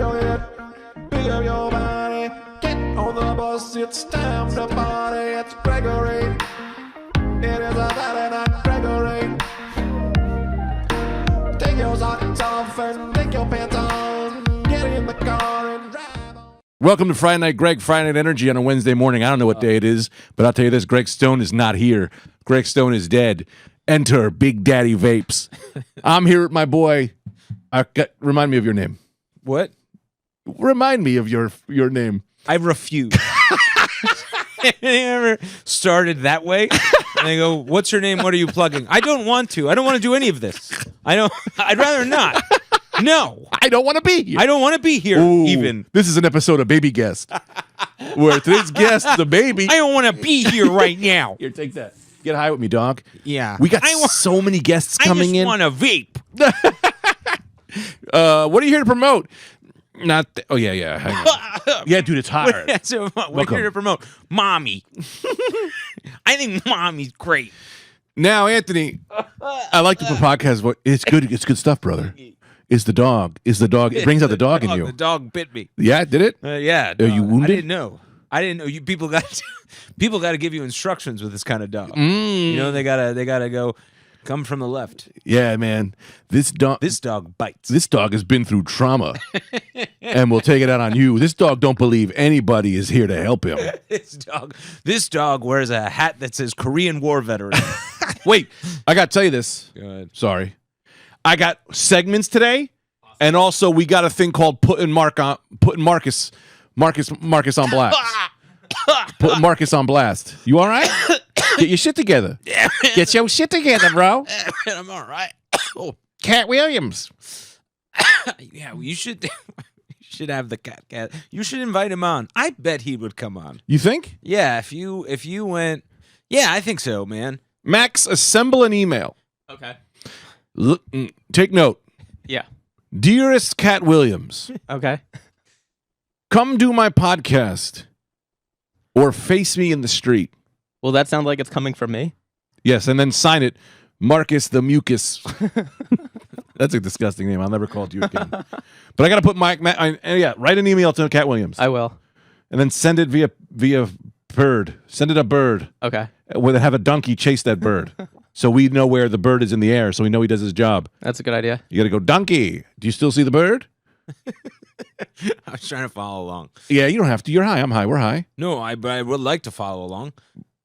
your head, pick up your body, get on the bus, it's time to party. It's Gregory, it is a Saturday night, Gregory. Take your socks off and take your pants on, get in the car and drive on. Welcome to Friday Night Greg, Friday Night Energy on a Wednesday morning. I don't know what day it is, but I'll tell you this, Greg Stone is not here. Greg Stone is dead. Enter Big Daddy Vapes. I'm here with my boy. Remind me of your name. What? Remind me of your name. I refuse. I never started that way. And I go, what's your name? What are you plugging? I don't want to. I don't want to do any of this. I'd rather not. No. I don't want to be here. I don't want to be here even. This is an episode of Baby Guest, where today's guest is a baby. I don't want to be here right now. Here, take that. Get high with me, dog. Yeah. We got so many guests coming in. I just want to vape. What are you here to promote? Hang on. Yeah, dude, it's hard. We're here to promote Mommy. I think Mommy's great. Now, Anthony, I like the podcast. It's good. It's good stuff, brother. Is the dog? It brings out the dog in you. The dog bit me. Yeah, did it? Yeah. Are you wounded? I didn't know. You people got to give you instructions with this kind of dog. Mm. You know, they gotta go. Come from the left. Yeah, man. This dog bites. This dog has been through trauma, and will take it out on you. This dog don't believe anybody is here to help him. This dog wears a hat that says Korean War veteran. Wait, I got to tell you this. Go ahead. Sorry. I got segments today, and also we got a thing called putting Marcus on blast. Putting Marcus on blast. You all right? Get your shit together. Get your shit together, bro. I'm all right. Cat Williams. Yeah, you should have the cat. You should invite him on. I bet he would come on. You think? Yeah, if you went. Yeah, I think so, man. Max, assemble an email. Okay. Take note. Yeah. Dearest Cat Williams. Okay. Come do my podcast or face me in the street. Well, that sounds like it's coming from me. Yes, and then sign it, Marcus the Mucus. That's a disgusting name. I'll never call it you again. But I got to put write an email to Cat Williams. I will. And then send it via bird. Send it a bird. Okay. Where they have a donkey chase that bird. So we know where the bird is in the air, so we know he does his job. That's a good idea. You got to go, donkey. Do you still see the bird? I was trying to follow along. Yeah, you don't have to. You're high. I'm high. We're high. No, but I would like to follow along.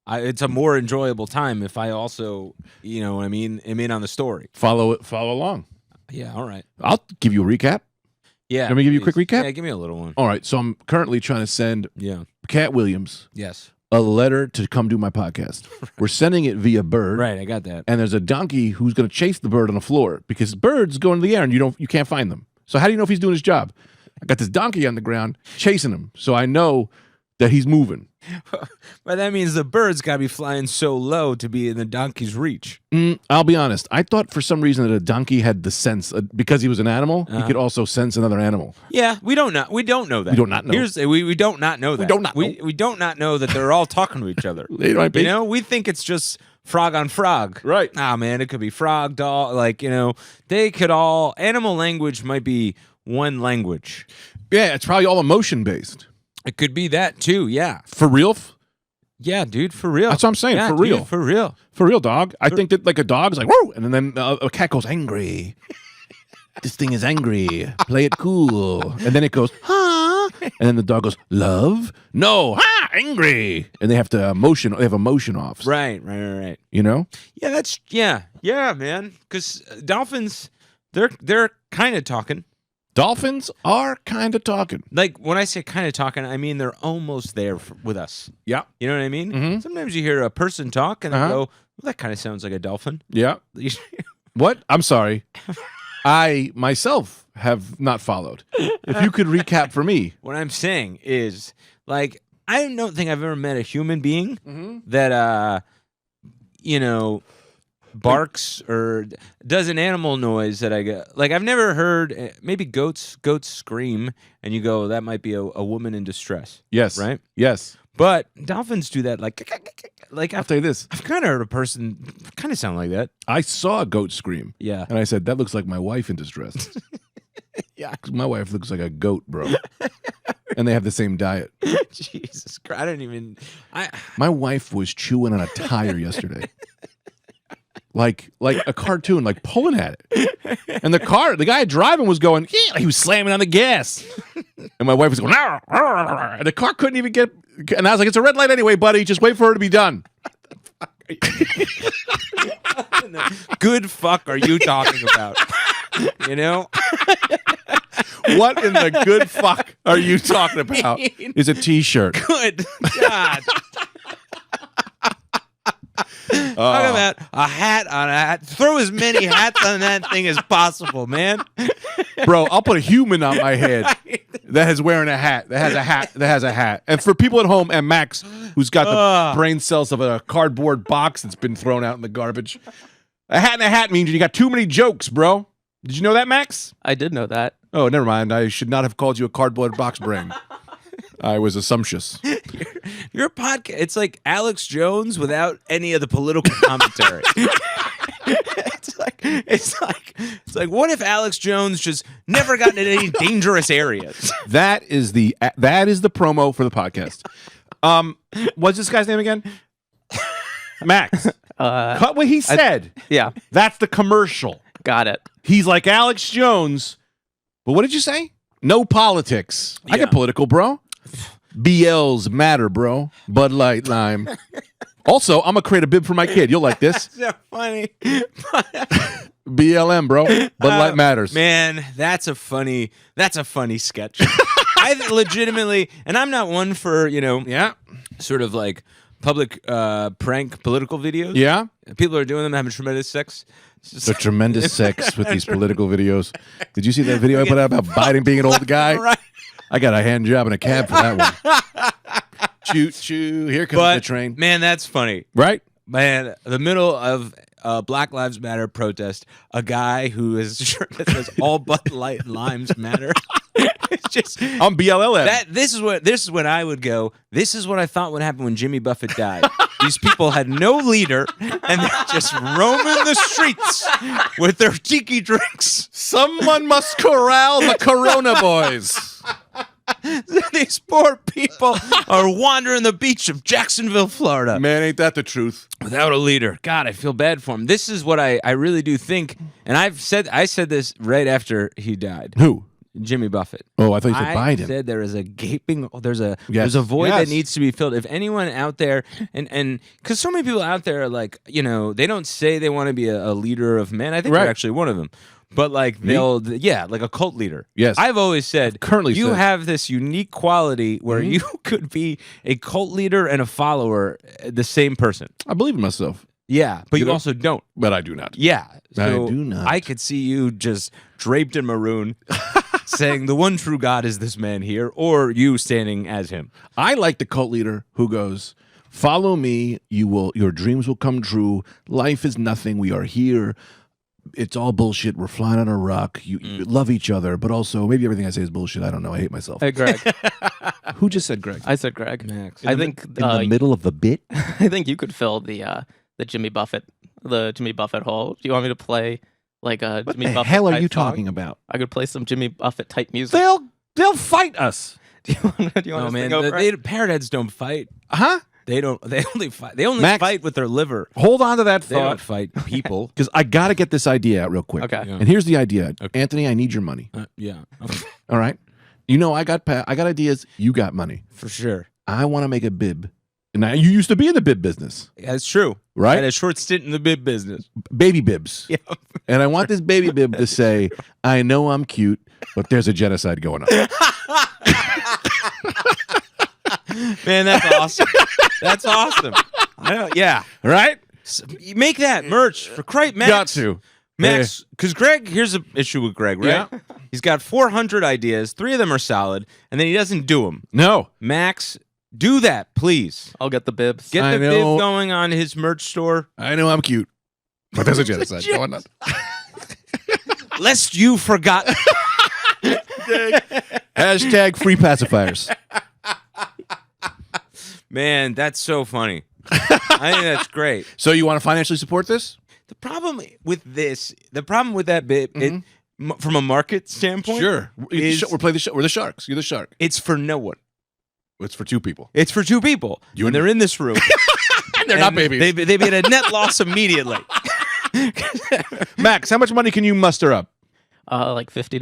It's a more enjoyable time if I also, you know what I mean, am in on the story. Follow along. Yeah, all right. I'll give you a recap. Yeah. Let me give you a quick recap? Yeah, give me a little one. All right, so I'm currently trying to send Cat Williams Yes. a letter to come do my podcast. We're sending it via bird. Right, I got that. And there's a donkey who's going to chase the bird on the floor because birds go into the air and you can't find them. So how do you know if he's doing his job? I got this donkey on the ground chasing him, so I know that he's moving. But that means the bird's got to be flying so low to be in the donkey's reach. I'll be honest. I thought for some reason that a donkey had the sense, because he was an animal, he could also sense another animal. Yeah, we don't know. We don't know that. We do not know. We don't not know that. We don't not know. We don't not know that they're all talking to each other. They might be. You know, we think it's just frog on frog. Right. Ah, man, it could be frog, dog. Like, you know, they could all. Animal language might be one language. Yeah, it's probably all emotion based. It could be that too. Yeah. For real? Yeah, dude, for real. That's what I'm saying. Yeah, for real. Dude, for real. For real, dog. I think that like a dog's like, whoa, and then a cat goes angry. This thing is angry. Play it cool. And then it goes, huh? And then the dog goes, love? No, ha, angry. And they have emotion offs. Right. You know? Yeah, yeah, man. Because dolphins, they're kind of talking. Dolphins are kind of talking. Like, when I say kind of talking, I mean they're almost there with us. Yeah. You know what I mean? Mm-hmm. Sometimes you hear a person talk and they go, well, that kind of sounds like a dolphin. Yeah. What? I'm sorry. I myself have not followed. If you could recap for me. What I'm saying is, like, I don't think I've ever met a human being Mm-hmm. that, you know, barks or does an animal noise that I get. Like, I've never heard, maybe goats scream, and you go, that might be a woman in distress. Yes. Right? Yes. But dolphins do that, like I'll tell you this. I've kind of heard a person kind of sound like that. I saw a goat scream. Yeah. And I said, that looks like my wife in distress. Yeah. 'Cause my wife looks like a goat, bro. And they have the same diet. Jesus Christ. I don't even. My wife was chewing on a tire yesterday. Like a cartoon, like pulling at it. And the guy driving was going, yeah, he was slamming on the gas. And my wife was going, "Arr, arr, arr," and the car couldn't even get, and I was like, it's a red light anyway, buddy. Just wait for her to be done. Good fuck are you talking about? You know? What in the good fuck are you talking about? Is a t-shirt. Good God. Talk about a hat on a hat. Throw as many hats on that thing as possible, man. Bro, I'll put a human on my head that is wearing a hat. That has a hat. And for people at home, and Max, who's got the brain cells of a cardboard box that's been thrown out in the garbage. A hat and a hat means you got too many jokes, bro. Did you know that, Max? I did know that. Oh, never mind. I should not have called you a cardboard box brain. I was assumptuous. Your podcast, it's like Alex Jones without any of the political commentary. It's like what if Alex Jones just never got into any dangerous areas? That is the promo for the podcast. What's this guy's name again? Max. Cut what he said. Yeah, That's the commercial. got it. He's like Alex Jones. But what did you say? No politics. I Yeah. get political, bro. BLs matter, bro. Bud Light Lime. Also, I'm going to create a bib for my kid. You'll like this. So funny. BLM, bro. Bud Light matters. Man, that's a funny sketch. I legitimately, and I'm not one for, Yeah. sort of like public prank political videos. Yeah. People are doing them, having tremendous sex. It's just The tremendous sex with these political videos. Did you see that video I put out about Biden being an old guy? right. I got a hand job in a cab for that one. Choo choo. Here comes the train. Man, that's funny. Right? Man, the middle of Black Lives Matter protest, a guy who is shirt that says all Bud Light Limes matter. It's just I'm BLLM. this is when I would go. This is what I thought would happen when Jimmy Buffett died. These people had no leader, and they're just roaming the streets with their tiki drinks. Someone must corral the Corona boys. These poor people are wandering the beach of Jacksonville, Florida. Man, ain't that the truth? Without a leader. God, I feel bad for him. This is what I really do think, and I said this right after he died. Who? Jimmy Buffett. Oh, I thought you said I Biden. said there is a gaping, there's a void Yes. that needs to be filled. If anyone out there, and because so many people out there are like, they don't say they want to be a leader of men. I think Right. you're actually one of them. But like like a cult leader. Yes. I've always said, Currently you said. have this unique quality where you could be a cult leader and a follower, the same person. I believe in myself, Yeah, but you know? also don't. but I do not. Yeah, I so do not. I could see you just draped in maroon, saying the one true God is this man here, or you standing as him. I like the cult leader who goes, "Follow me, your dreams will come true. Life is nothing. We are here. It's all bullshit. We're flying on a rock. You love each other, but also maybe everything I say is bullshit. I don't know. I hate myself." Hey, Greg. Who just said Greg? I said Greg. Max. I think In the middle of the bit? I think you could fill the Jimmy Buffett hole. Do you want me to play like a What Jimmy the Buffett hell are type you song? talking about? I could play some Jimmy Buffett type music. They'll fight us. Do you want to No man, sing over it? parrot heads don't fight. Huh? They don't. They only fight. They only Max- fight with their liver. Hold on to that They don't thought, fight people. because I got to get this idea out real quick. Okay. Yeah. And here's the idea. Anthony, I need your money. Yeah, All right? You know, I got ideas. You got money. for sure. I want to make a bib. Now, you used to be in the bib business, That's true. right? I had a short stint in the bib business. Baby bibs. Yeah. And I want this baby bib to say, I know I'm cute, but there's a genocide going on. Man, that's awesome. That's awesome. Yeah. Right? You make that merch for Max. Got to. Max, because Greg, here's the issue with Greg, right? Yeah. He's got 400 ideas. 3 of them are solid, and then he doesn't do them. No. Max, do that, please. I'll get the bibs. Get I the know. bib going on his merch store. I know I'm cute, but there's a genocide going on. Lest you forgot. Hashtag free pacifiers. Man, that's so funny. I think that's great. So you want to financially support this? The problem with that bit, from a market standpoint, Sure. is- We're the sharks. You're the shark. it's for no one. It's for two people. It's for two people. You and and they're in this room. And they're not babies. They made a net loss immediately. Max, how much money can you muster up? Like $50.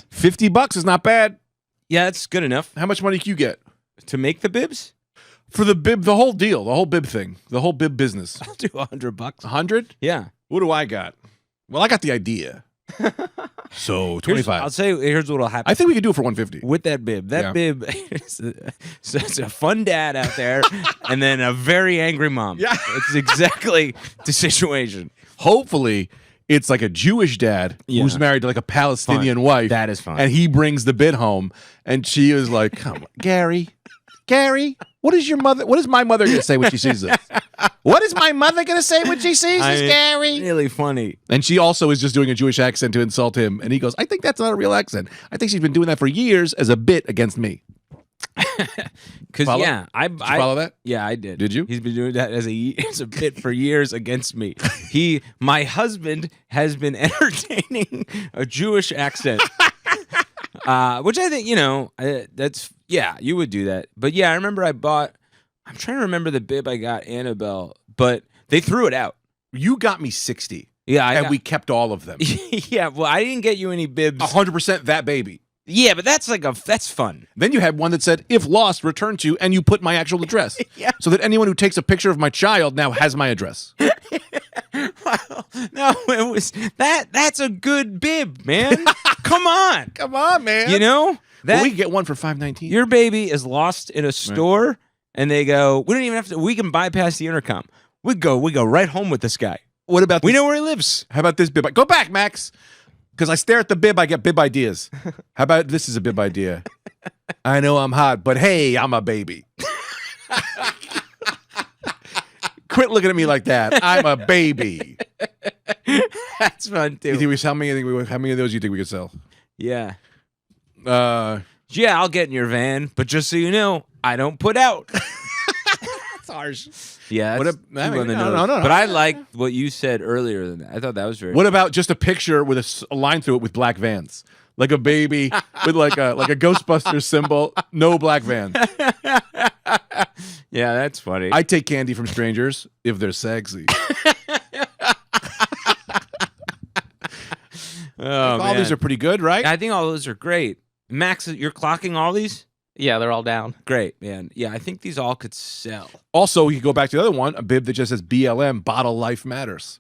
$50 is not bad. Yeah, that's good enough How much money can you get? to make the bibs. For the bib, the whole deal, the whole bib thing, the whole bib business. I'll do $100. 100? Yeah. What do I got? Well, I got the idea. So 25. I'll say here's what'll happen. I think we could do it for 150. With that bib. That Yeah. bib so it's a fun dad out there and then a very angry mom. Yeah. It's exactly the situation. Hopefully, it's like a Jewish dad Yeah. who's married to like a Palestinian wife. That is fine. And he brings the bid home, and she is like, "Come on, Gary, what is my mother going to say when she sees this? What is my mother going to say when she sees this, Gary?" Really funny. And she also is just doing a Jewish accent to insult him. And he goes, "I think that's not a real accent. I think she's been doing that for years as a bit against me." Because Follow? yeah, Did you follow that? Yeah, I did. Did you? He's been doing that as a bit for years against me. My husband has been entertaining a Jewish accent, which I think that's you would do that. But yeah, I remember I'm trying to remember the bib I got Annabelle, but they threw it out. You got me 60. Yeah, And we kept all of them. yeah. Well, I didn't get you any bibs. 100% that baby. Yeah, but that's fun. Then you had one that said, "If lost, return to," and you put my actual address. Yeah. So that anyone who takes a picture of my child now has my address. Well, no, it was that's a good bib, man. Come on. Come on, man. You know? Well, we can get one for $5.19. Your baby is lost in a store and they go, we don't even have to, we can bypass the intercom. We go right home with this guy. What about We this? know where he lives. How about this bib? Go back, Max. Because I stare at the bib, I get bib ideas. How about this is a bib idea? I know I'm hot, but hey, I'm a baby. Quit looking at me like that. I'm a baby. That's fun You too. think how many of those do you think we could sell? Yeah. Uh, Yeah, I'll get in your van, but just so you know, I don't put out. That's harsh. Yeah, What that's a- I too mean, on the no, nose. no, no, no. But I liked what you said earlier than that. I thought that was very What about just a picture with a line through it with black vans? Like a baby with like a Ghostbusters symbol, no black vans. Yeah, that's funny. I take candy from strangers if they're sexy. All these are pretty good, right? I think all those are great. Max, you're clocking all these? Yeah, they're all down. Great, man. Yeah, I think these all could sell. Also, you go back to the other one, a bib that just says BLM, bottle life matters.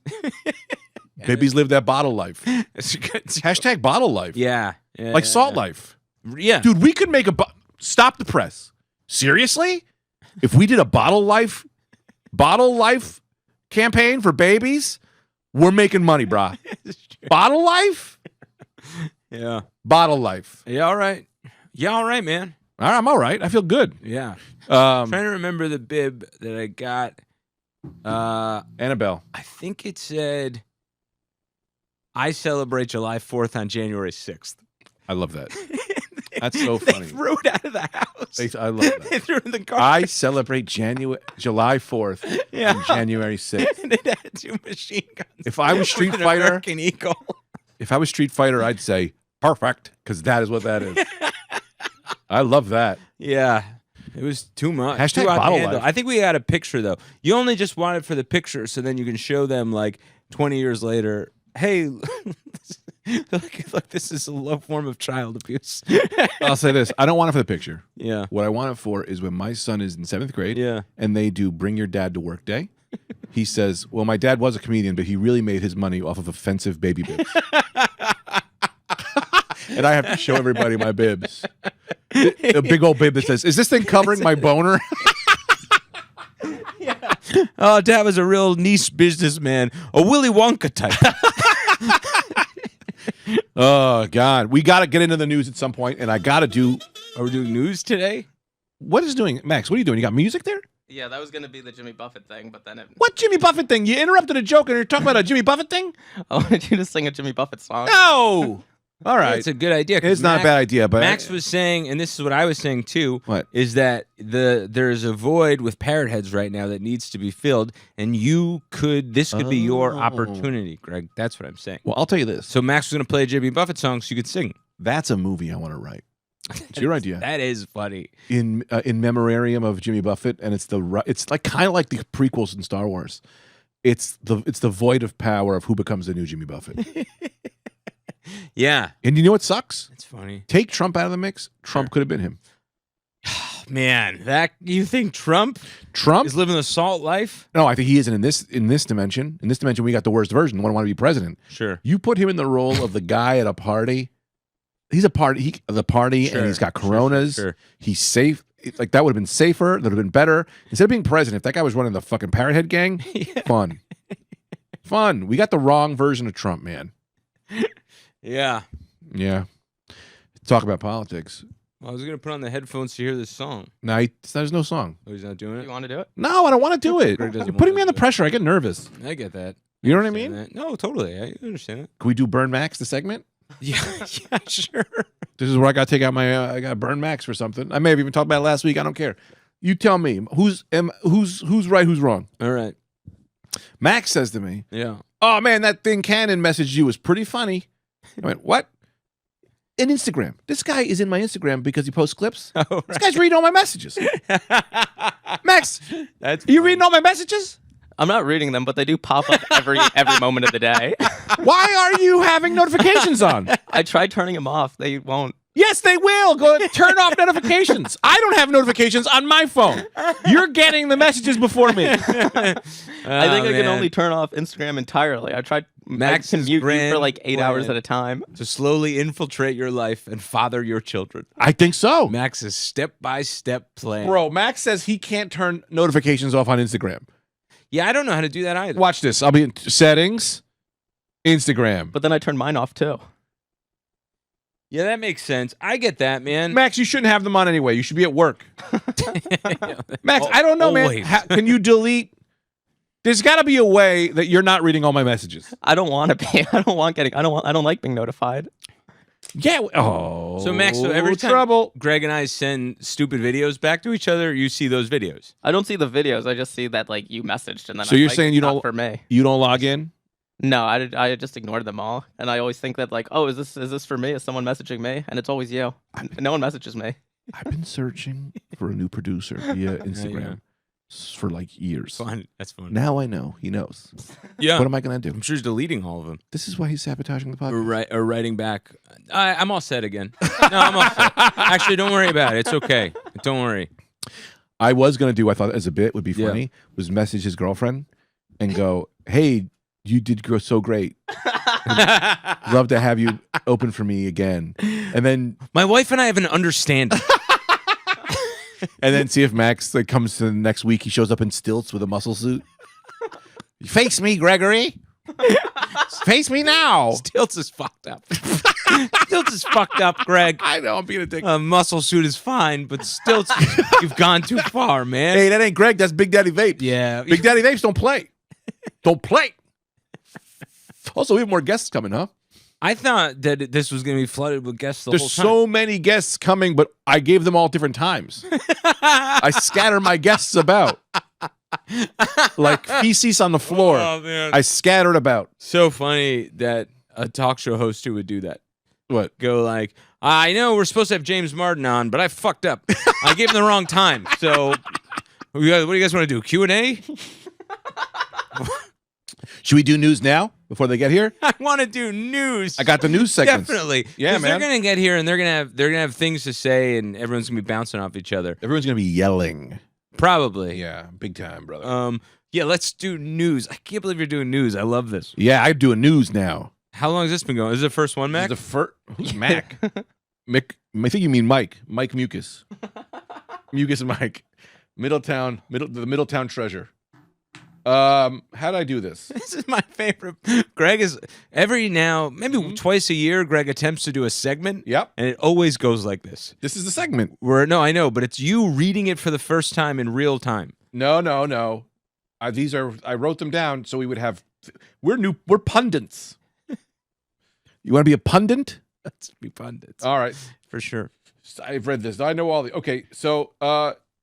Babies live that bottle life. It's good. Hashtag bottle life. Yeah. Like salt life. Yeah. Dude, we could make stop the press. Seriously? If we did a bottle life campaign for babies, we're making money, brah. Bottle life? Yeah. Bottle life. Yeah, all right. Yeah, all right, man. All right, I'm all right. I feel good. Yeah. Trying to remember the bib that I got. Annabelle. I think it said, I celebrate July 4th on January 6th. I love that. That's so funny. They threw it out of the house. I love that. They threw it in the car. I celebrate July 4th Yeah. and January 6th. And it had two machine guns. If I was Street with an Fighter, American Eagle. if I was Street Fighter, I'd say perfect because that is what that is. I love that. Yeah. It was too much. Hashtag Too out to bottle handle. life. I think we had a picture, though. You only just want it for the picture, so then you can show them, like, 20 years later, hey, look, this is a low form of child abuse. I'll say this. I don't want it for the picture. Yeah. What I want it for is when my son is in 7th grade Yeah. and they do Bring Your Dad to Work Day. He says, well, my dad was a comedian, but he really made his money off of offensive baby bibs. And I have to show everybody my bibs. A big old bib that says, is this thing covering my boner? Oh, Dad was a real niche businessman, a Willy Wonka type. Oh, God. We got to get into the news at some point, and I got to do... Are we doing news today? What is doing? Max, what are you doing? You got music there? Yeah, that was gonna be the Jimmy Buffett thing, but then What Jimmy Buffett thing? You interrupted a joke and you're talking about a Jimmy Buffett thing? I wanted you to sing a Jimmy Buffett song. No! All right. It's a good idea. 'cause It's not a bad idea, but Max was saying, and this is what I was saying too, What? is that there's a void with parrot heads right now that needs to be filled, and this could be your opportunity, Greg. That's what I'm saying. Well, I'll tell you this. So Max was going to play a Jimmy Buffett song so you could sing. That's a movie I want to write. It's your idea. That is funny. In memorarium of Jimmy Buffett, and it's like kind of like the prequels in Star Wars. It's the void of power of who becomes the new Jimmy Buffett. Yeah. And you know what sucks? It's funny. Take Trump out of the mix. Trump could have been him. Man, you think Trump is living the salt life? No, I think he isn't in this dimension. In this dimension, we got the worst version. The one who wanted to be president. Sure. You put him in the role of the guy at a party. He's a party. The party, Sure, and he's got Coronas. sure. He's safe. Like that would have been safer. That would have been better. Instead of being president, if that guy was running the fucking Parrot Head gang, fun. We got the wrong version of Trump, man. Yeah. Yeah. Talk about politics. I was going to put on the headphones to hear this song. No, there's no song. Oh, he's not doing it? You want to do it? No, I don't want to do it. Greg doesn't You're want putting to me under do it. pressure. I get nervous. I get that. You know what I Understand mean? that. No, totally. I understand it. Can we do Burn Max, the segment? Yeah, sure. This is where I got to take out my. I got Burn Max for something. I may have even talked about it last week. I don't care. You tell me who's right, who's wrong. All right. Max says to me, Yeah. "Oh man, that thing Cannon messaged you was pretty funny." I went, "What?" In Instagram. This guy is in my Instagram because he posts clips. Oh, This guy's reading all my messages. Max, That's are you reading all my messages? I'm not reading them, but they do pop up every moment of the day. Why are you having notifications on? I tried turning them off. They won't. Yes, they will. Go turn off notifications. I don't have notifications on my phone. You're getting the messages before me. I think I can only turn off Instagram entirely. I tried. Max's I can mute you grand for like 8 hours plan. at a time. to slowly infiltrate your life and father your children. I think so. Max's step-by-step plan. Bro, Max says he can't turn notifications off on Instagram. Yeah, I don't know how to do that either. Watch this. I'll be in settings, Instagram. But then I turned mine off too. Yeah, that makes sense. I get that, man. Max, you shouldn't have them on anyway. You should be at work. Max, I don't know, man. Always. Can you delete? There's got to be a way that you're not reading all my messages. I don't want to be. I don't like being notified. Yeah. Oh. So, Max, so every time trouble. Greg and I send stupid videos back to each other, you see those videos. I don't see the videos. I just see that like you messaged and then. So I'm you're like, saying you not don't for me? You don't log in? No, I just ignored them all, and I always think that like, oh, is this for me? Is someone messaging me? And it's always you. No one messages me. I've been searching for a new producer via Instagram for like years. Fun. That's fun. Now I know. He knows. Yeah. What am I going to I'm do? sure he's deleting all of them. This is why he's sabotaging the podcast. Or writing back. I'm all set again. No, I'm all set. Actually, don't worry about it. It's okay. Don't worry. I was going to do, I thought as a bit would be Yeah. funny, was message his girlfriend and go, "Hey, you did go so great. Love to have you open for me again." And then My wife and I have an understanding. see if Max like comes to the next week, he shows up in stilts with a muscle suit. Face me, Gregory. Face me now. Stilts is fucked up. Stilts is fucked up, Greg. I know, I'm being a dick. A muscle suit is fine, but stilts, you've gone too far, man. Hey, that ain't Greg, that's Big Daddy Vape. Yeah. Big Daddy Vapes don't play. Don't play. Also, we have more guests coming, huh? I thought that this was going to be flooded with guests the whole There's time. so many guests coming, but I gave them all different times. I scatter my guests about. Like feces on the floor. Oh, man. I scattered about. So funny that a talk show host who would do that. What? Go like, I know we're supposed to have James Martin on, but I fucked up. I gave him the wrong time. So what do you guys want to do? Q&A? Should we do news now before they get here? I want to do news. I got the news segments. Definitely. Yeah, 'Cause man. They're gonna get here and they're gonna have things to say and everyone's gonna be bouncing off each other. Everyone's going to be yelling. Probably. Yeah, big time, brother. Yeah, let's do news. I can't believe you're doing news. I love this. Yeah, I'm doing news now. How long has this been going? Is it the first one, Mac? This is the first. Who's Mac? Mick. I think you mean Mike. Mike Mucus. Mucus and Mike. The Middletown treasure. How did I do this? This is my favorite. Greg is maybe twice a year, Greg attempts to do a segment. Yep. And it always goes like this. This is the segment. No, I know, but it's you reading it for the first time in real time. No. I wrote them down so we would have. We're pundits. You want to be a pundit? Let's be pundits. All right. For sure. I've read this. I know all the. Okay, so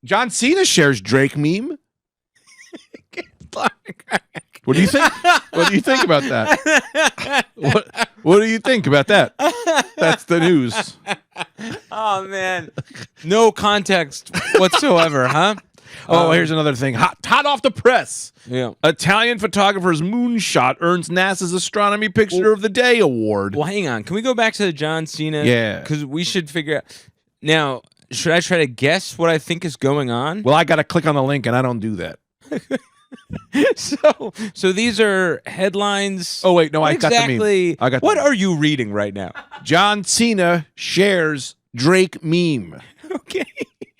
John Cena shares Drake meme. What do you think? What do you think about that? What do you think about that? That's the news. Oh man, no context whatsoever, huh? Oh, here's another thing. Hot off the press. Yeah. Italian photographer's moonshot earns NASA's Astronomy Picture of the Day award. Well, hang on. Can we go back to the John Cena? Yeah. Because we should figure out. Now, should I try to guess what I think is going on? Well, I got to click on the link, and I don't do that. So these are headlines. Oh, wait, no, What I got the meme. exactly. I got the What meme. are you reading right now? John Cena shares Drake meme. Okay.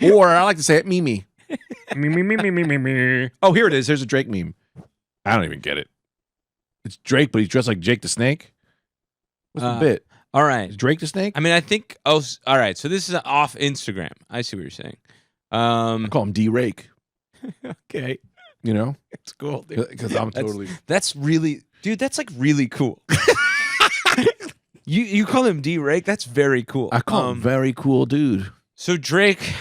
Or I like to say it, Mimi. Me. Oh, here it is. Here's a Drake meme. I don't even get it. It's Drake, but he's dressed like Jake the Snake. What's the bit? All right. Is Drake the Snake? I mean, I think. Oh, all right. So this is off Instagram. I see what you're saying. I call him D-Rake. Okay. You know? It's cool, dude. Because I'm totally... That's really, dude. That's like really cool. You call him D-Rake? That's very cool. I call him very cool dude. So Drake,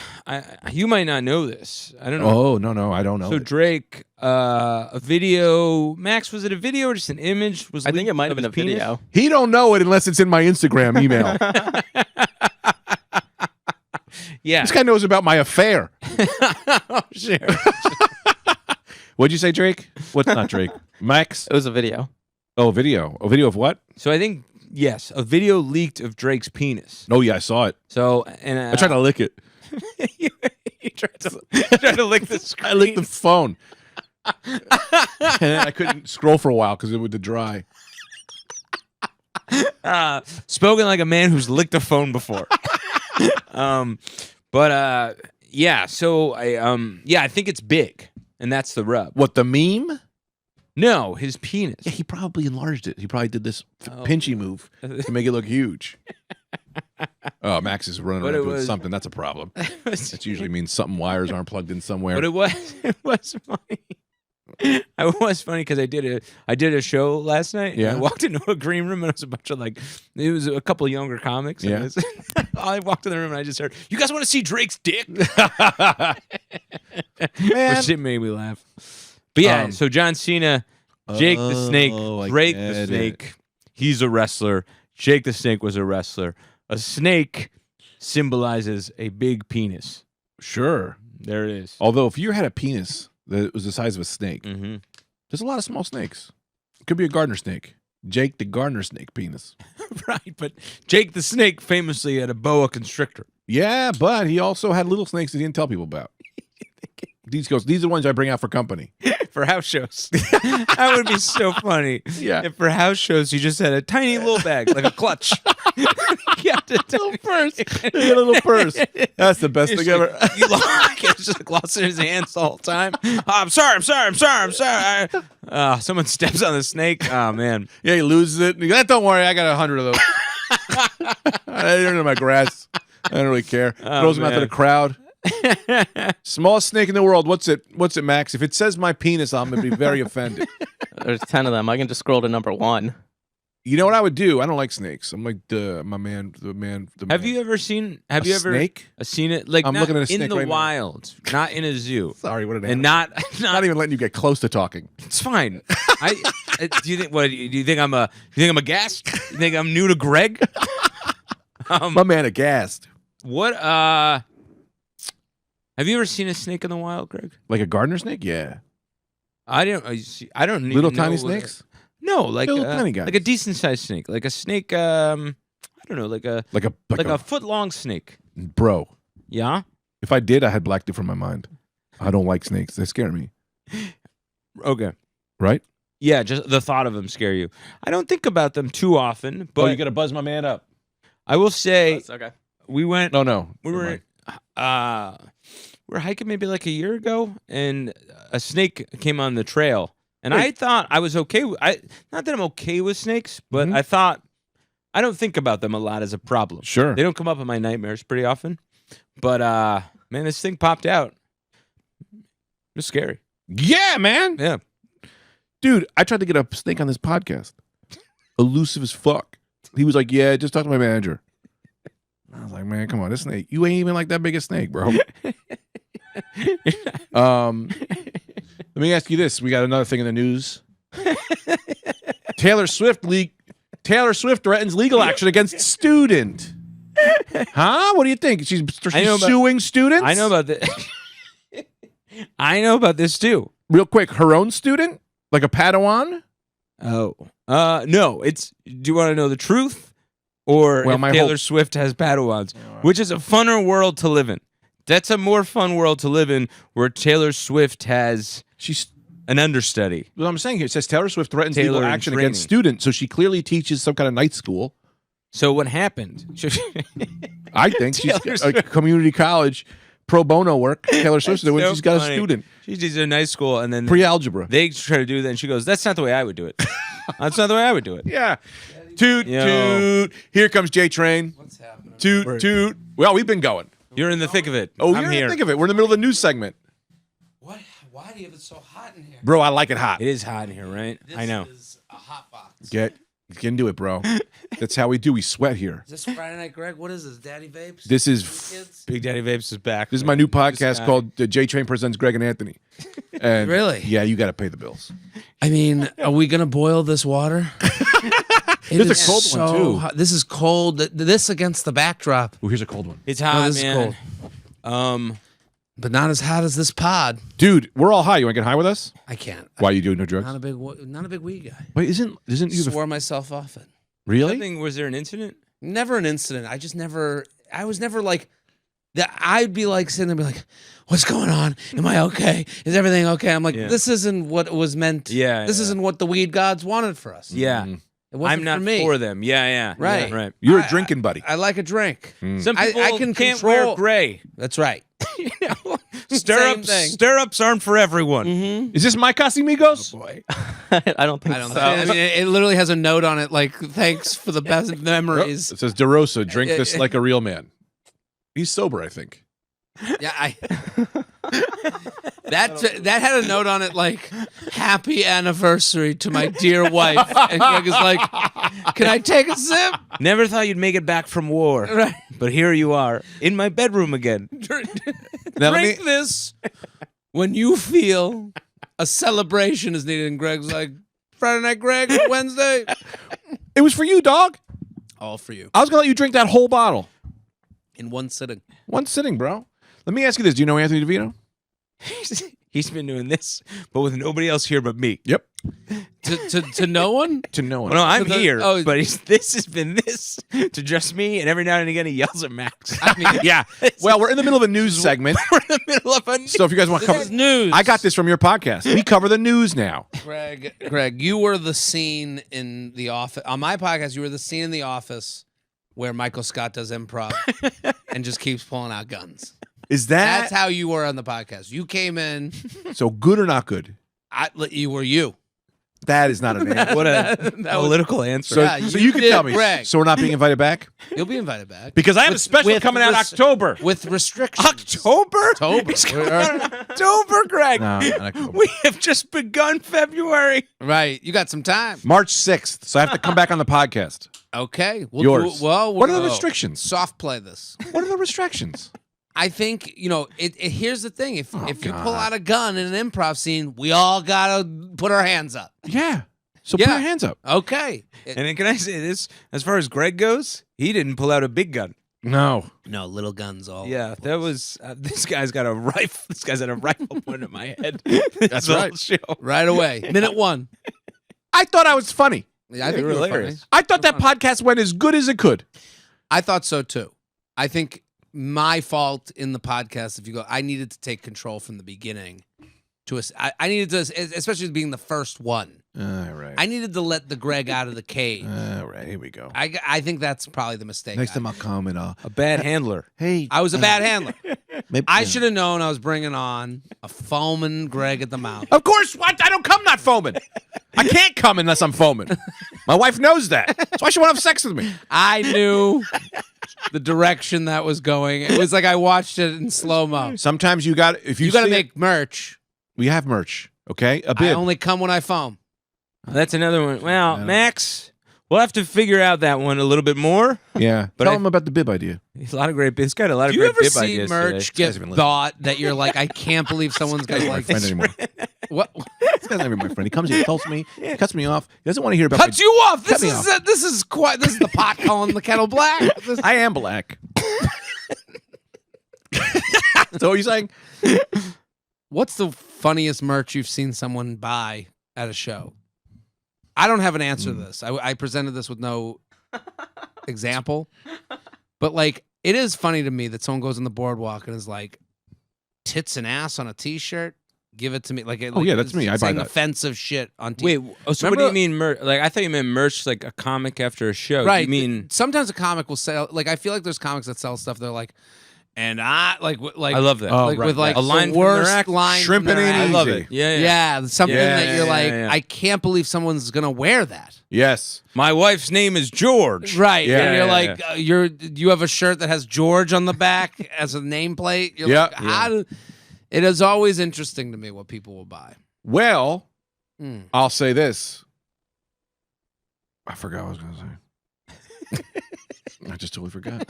you might not know this. I don't know. Oh, no, I don't know. So Drake, a video. Max, was it a video or just an image? I think it might have been a video. He don't know it unless it's in my Instagram email. Yeah. This guy knows about my affair. Oh, sure. What'd you say, Drake? What's not Drake? Max? It was a video. Oh, video. A video of what? So I think, yes, a video leaked of Drake's penis. Oh, yeah, I saw it. So, and I tried to lick it. you tried to lick the screen. I licked the phone. And then I couldn't scroll for a while because it would dry. Spoken like a man who's licked a phone before. Yeah. So I think it's big, and that's the rub. What, the meme? No, his penis. Yeah, he probably enlarged it. He probably did this pinchy move to make it look huge. Oh, Max is running But around it doing was- something. That's a problem. That usually means something wires aren't plugged in somewhere. But it was funny. It was funny because I did a show last night. Yeah. And I walked into a green room and it was a bunch of it was a couple of younger comics. And Yeah. I walked in the room and I just heard, "You guys want to see Drake's dick?" Man. Which it made me laugh. But yeah, so John Cena, Jake the Snake, I Drake get the it. Snake. He's a wrestler. Jake the Snake was a wrestler. A snake symbolizes a big penis. Sure. There it is. Although if you had a penis that was the size of a snake, Mm-hmm. there's a lot of small snakes. It could be a gardener snake. Jake the gardener snake penis. Right, but Jake the Snake famously had a boa constrictor. Yeah, but he also had little snakes that he didn't tell people about. These are the ones I bring out for company. For house shows. That would be so funny. Yeah. If for house shows you just had a tiny little bag, like a clutch. Yeah, a little purse. A little purse. That's the best thing ever. You it's just lost in his hands the whole time. Oh, I'm sorry. Someone steps on the snake. Oh man. Yeah, he loses it. And he goes, don't worry, I got 100 of those. They're in my grass. I don't really care. Throws them out to man. the crowd. Smallest snake in the world. What's it, Max? If it says my penis, I'm gonna be very offended. There's 10 of them. I can just scroll to number 1. You know what I would do? I don't like snakes. I'm like the man. Have you ever seen? Have you ever snake? seen it? Like I'm not looking at a in snake the right now. wild, not in a zoo, Sorry, what an and animal. not. even letting you get close to talking. It's fine. Do you think? What do you think? I'm a guest? You think I'm new to Greg? My man aghast. What? Have you ever seen a snake in the wild, Greg? Like a gardener snake? Yeah. I don't. I don't. Even Little know tiny what snakes? No, like Little tiny guys. like a decent sized snake, like a snake. I don't know, like a foot long snake. Bro. Yeah. If I did, I had blacked it from my mind. I don't like snakes. They scare me. Okay. Right? Yeah, just the thought of them scare you. I don't think about them too often, but you got to buzz my man up. I will say Okay. we went. No. We Never were mind. we were hiking maybe like a year ago, and a snake came on the trail, and I thought I was okay. Not that I'm okay with snakes, but Mhm. I thought I don't think about them a lot as a problem. Sure. They don't come up in my nightmares pretty often, but man, this thing popped out. It was scary. Yeah, man. Yeah, Dude, I tried to get a snake on this podcast. Elusive as fuck. He was like, yeah, just talk to my manager. I was like, man, come on, this snake. You ain't even like that big a snake, bro. Let me ask you this. We got another thing in the news. Taylor Swift threatens legal action against student. Huh? What do you think? She's suing students? I know about this. I know about this too. Real quick, her own student? Like a Padawan? Oh. No, it's do you want to know the truth? Or if Taylor Swift has Padawans, which is a funner world to live in. That's a more fun world to live in where Taylor Swift has an understudy. What I'm saying here, it says Taylor Swift threatens legal Taylor in action training. against students, so she clearly teaches some kind of night school. So what happened? I think she's Taylor a Swift. community college pro bono work. Taylor Swift's doing. so She's got funny. a student. She teaches in night school, and then Pre-algebra. they try to do that, and she goes, "That's not the way I would do it. That's not the way I would do it." Yeah. Toot, Yo. toot. Here comes J-Train. What's happening? Toot, toot. Well, we've been going. You're in the thick of it. Oh, I'm you're here. in the thick of it. We're in the middle of the news segment. What? Why do you have it so hot in here? Bro, I like it hot. It is hot in here, right? This I know. is a hot box. Get into it, bro. That's how we do. We sweat here. Is this Friday Night Greg? What is this? Daddy Vapes? This is Kids? Big Daddy Vapes is back. This is my new podcast This guy. called J-Train Presents Greg and Anthony. And Really? Yeah, you got to pay the bills. I mean, are we gonna boil this water? There's a cold one, too. Hot. This is cold. This against the backdrop, Oh, here's a cold one. It's hot, this is man. but not as hot as this pod. Dude, we're all high. You want to get high with us? I can't. Why you doing no drugs? Not a big weed guy. Wait, isn't you the Swore myself off it. really? Something, was there an incident? Never an incident. I was never like that. I'd be like sitting there and be like, what's going on? Am I okay? Is everything okay? I'm like, Yeah. this isn't what was meant. Yeah, This yeah. isn't what the weed gods wanted for us. Yeah. It wasn't I'm not for me. for them. Yeah. Right. Yeah, right. You're a I- drinking buddy. I like a drink. Some people I can can't control- wear gray. That's right. Stirrups, thing. stirrups aren't for everyone. Is this my Casamigos? Boy. I don't think I don't so. know. I mean, it literally has a note on it like, thanks for the best memories. It says DeRosa, drink this like a real man. He's sober, I think. Yeah, that had a note on it like, happy anniversary to my dear wife. And Greg is like, can I take a sip? Never thought you'd make it back from war. Right. But here you are, in my bedroom again. Now, let Drink me- this when you feel a celebration is needed. And Greg's like, Friday Night Greg, Wednesday. It was for you, dog. All for you. I was going to let you drink that whole bottle. In one sitting. One sitting, bro. Let me ask you this. Do you know Anthony DeVito? He's been doing this, but with nobody else here but me. Yep. To no one? To no one. Well, no, I'm So the- here, oh. but this has been this to just me, and every now and again he yells at Max. I mean, Yeah. Well, we're in the middle of a news segment. We're in the middle of a So if you guys want to this cover is news. I got this from your podcast. We cover the news now. Greg, you were the scene in The Office. On my podcast, you were the scene in The Office where Michael Scott does improv and just keeps pulling out guns. Is that That's how you were on the podcast. You came in, so good or not good? you were you. That is not an answer. what a That was- political answer. So, Yeah, so you you can did, tell me. Greg. So we're not being invited back? You'll be invited back. Because I have a special with coming out res- October. With restrictions. October? October. He's coming out in October, Greg. No, not October. We have just begun February. Right. You got some time. March 6th. So I have to come back on the podcast. Okay. We'll Yours. Do, well, What are the we'll restrictions? soft play this. What are the restrictions? I think, here's the thing. If you God. pull out a gun in an improv scene, we all got to put our hands up. Yeah. So put Yeah. your hands up. Okay. And then can I say this? As far as Greg goes, he didn't pull out a big gun. No. No, little guns all. Yeah, that was this guy's got a rifle. This guy's had a rifle pointed at my head. That's whole right. Show. Right away. Minute one. I thought I was funny. Yeah, I think were you were hilarious. funny. I thought that podcast went as good as it could. I thought so too. I think my fault in the podcast, if you go, I needed to take control from the beginning. I needed to, especially being the first one. All right. I needed to let the Greg out of the cage. All right. Here we go. I think that's probably the mistake. Next I time I'll made. come and A bad handler. hey. I was a bad handler. Maybe, I should have known I was bringing on a foaming Greg at the mouth. Of course. What? I don't come not foaming. I can't come unless I'm foaming. My wife knows that. That's why she won't have sex with me. I knew the direction that was going. It was like I watched it in slow mo. Sometimes you got if You got to see it- make merch. We have merch. Okay. A I bib. only come when I foam. That's another one. Well, Yeah. Max, We'll have to figure out that one a little bit more. Yeah. But Tell I- him about the bib idea. A lot of great bibs. Got a lot of Do you great ever bib see ideas merch today. get even listening. thought that you're like, I can't believe someone's gonna My like friend this? anymore. What? This guy's not even my friend. He comes here, insults me, he cuts me off. He doesn't want to hear about Cuts you off. Cut This me is off. this is quite. This is the pot calling the kettle black. This- I am black. So what are you saying? What's the funniest merch you've seen someone buy at a show? I don't have an answer to this. I presented this with no example, but like it is funny to me that someone goes on the boardwalk and is like, "Tits and ass on a T-shirt, give it to me." Like, Oh, yeah, that's me. I buy saying that. offensive shit on T-shirt. Wait, so what do you mean merch? Like I thought you meant merch, like a comic after a show. Right. You mean sometimes a comic will sell. Like I feel like there's comics that sell stuff. They're like, and I like I love that. Oh, like right, with like yeah. A line the from their worst act. line. Shrimp from and their eating. act. I love easy. it. Yeah. Yeah, something Yeah, that you're yeah, like, yeah. I can't believe someone's gonna wear that. Yes. My wife's name is George. Right. Yeah, and you're yeah, like, you have a shirt that has George on the back as a nameplate. You're Yeah, like, how do, it is always interesting to me what people will buy. Well, Mm. I'll say this. I forgot what I was going to say. I just totally forgot.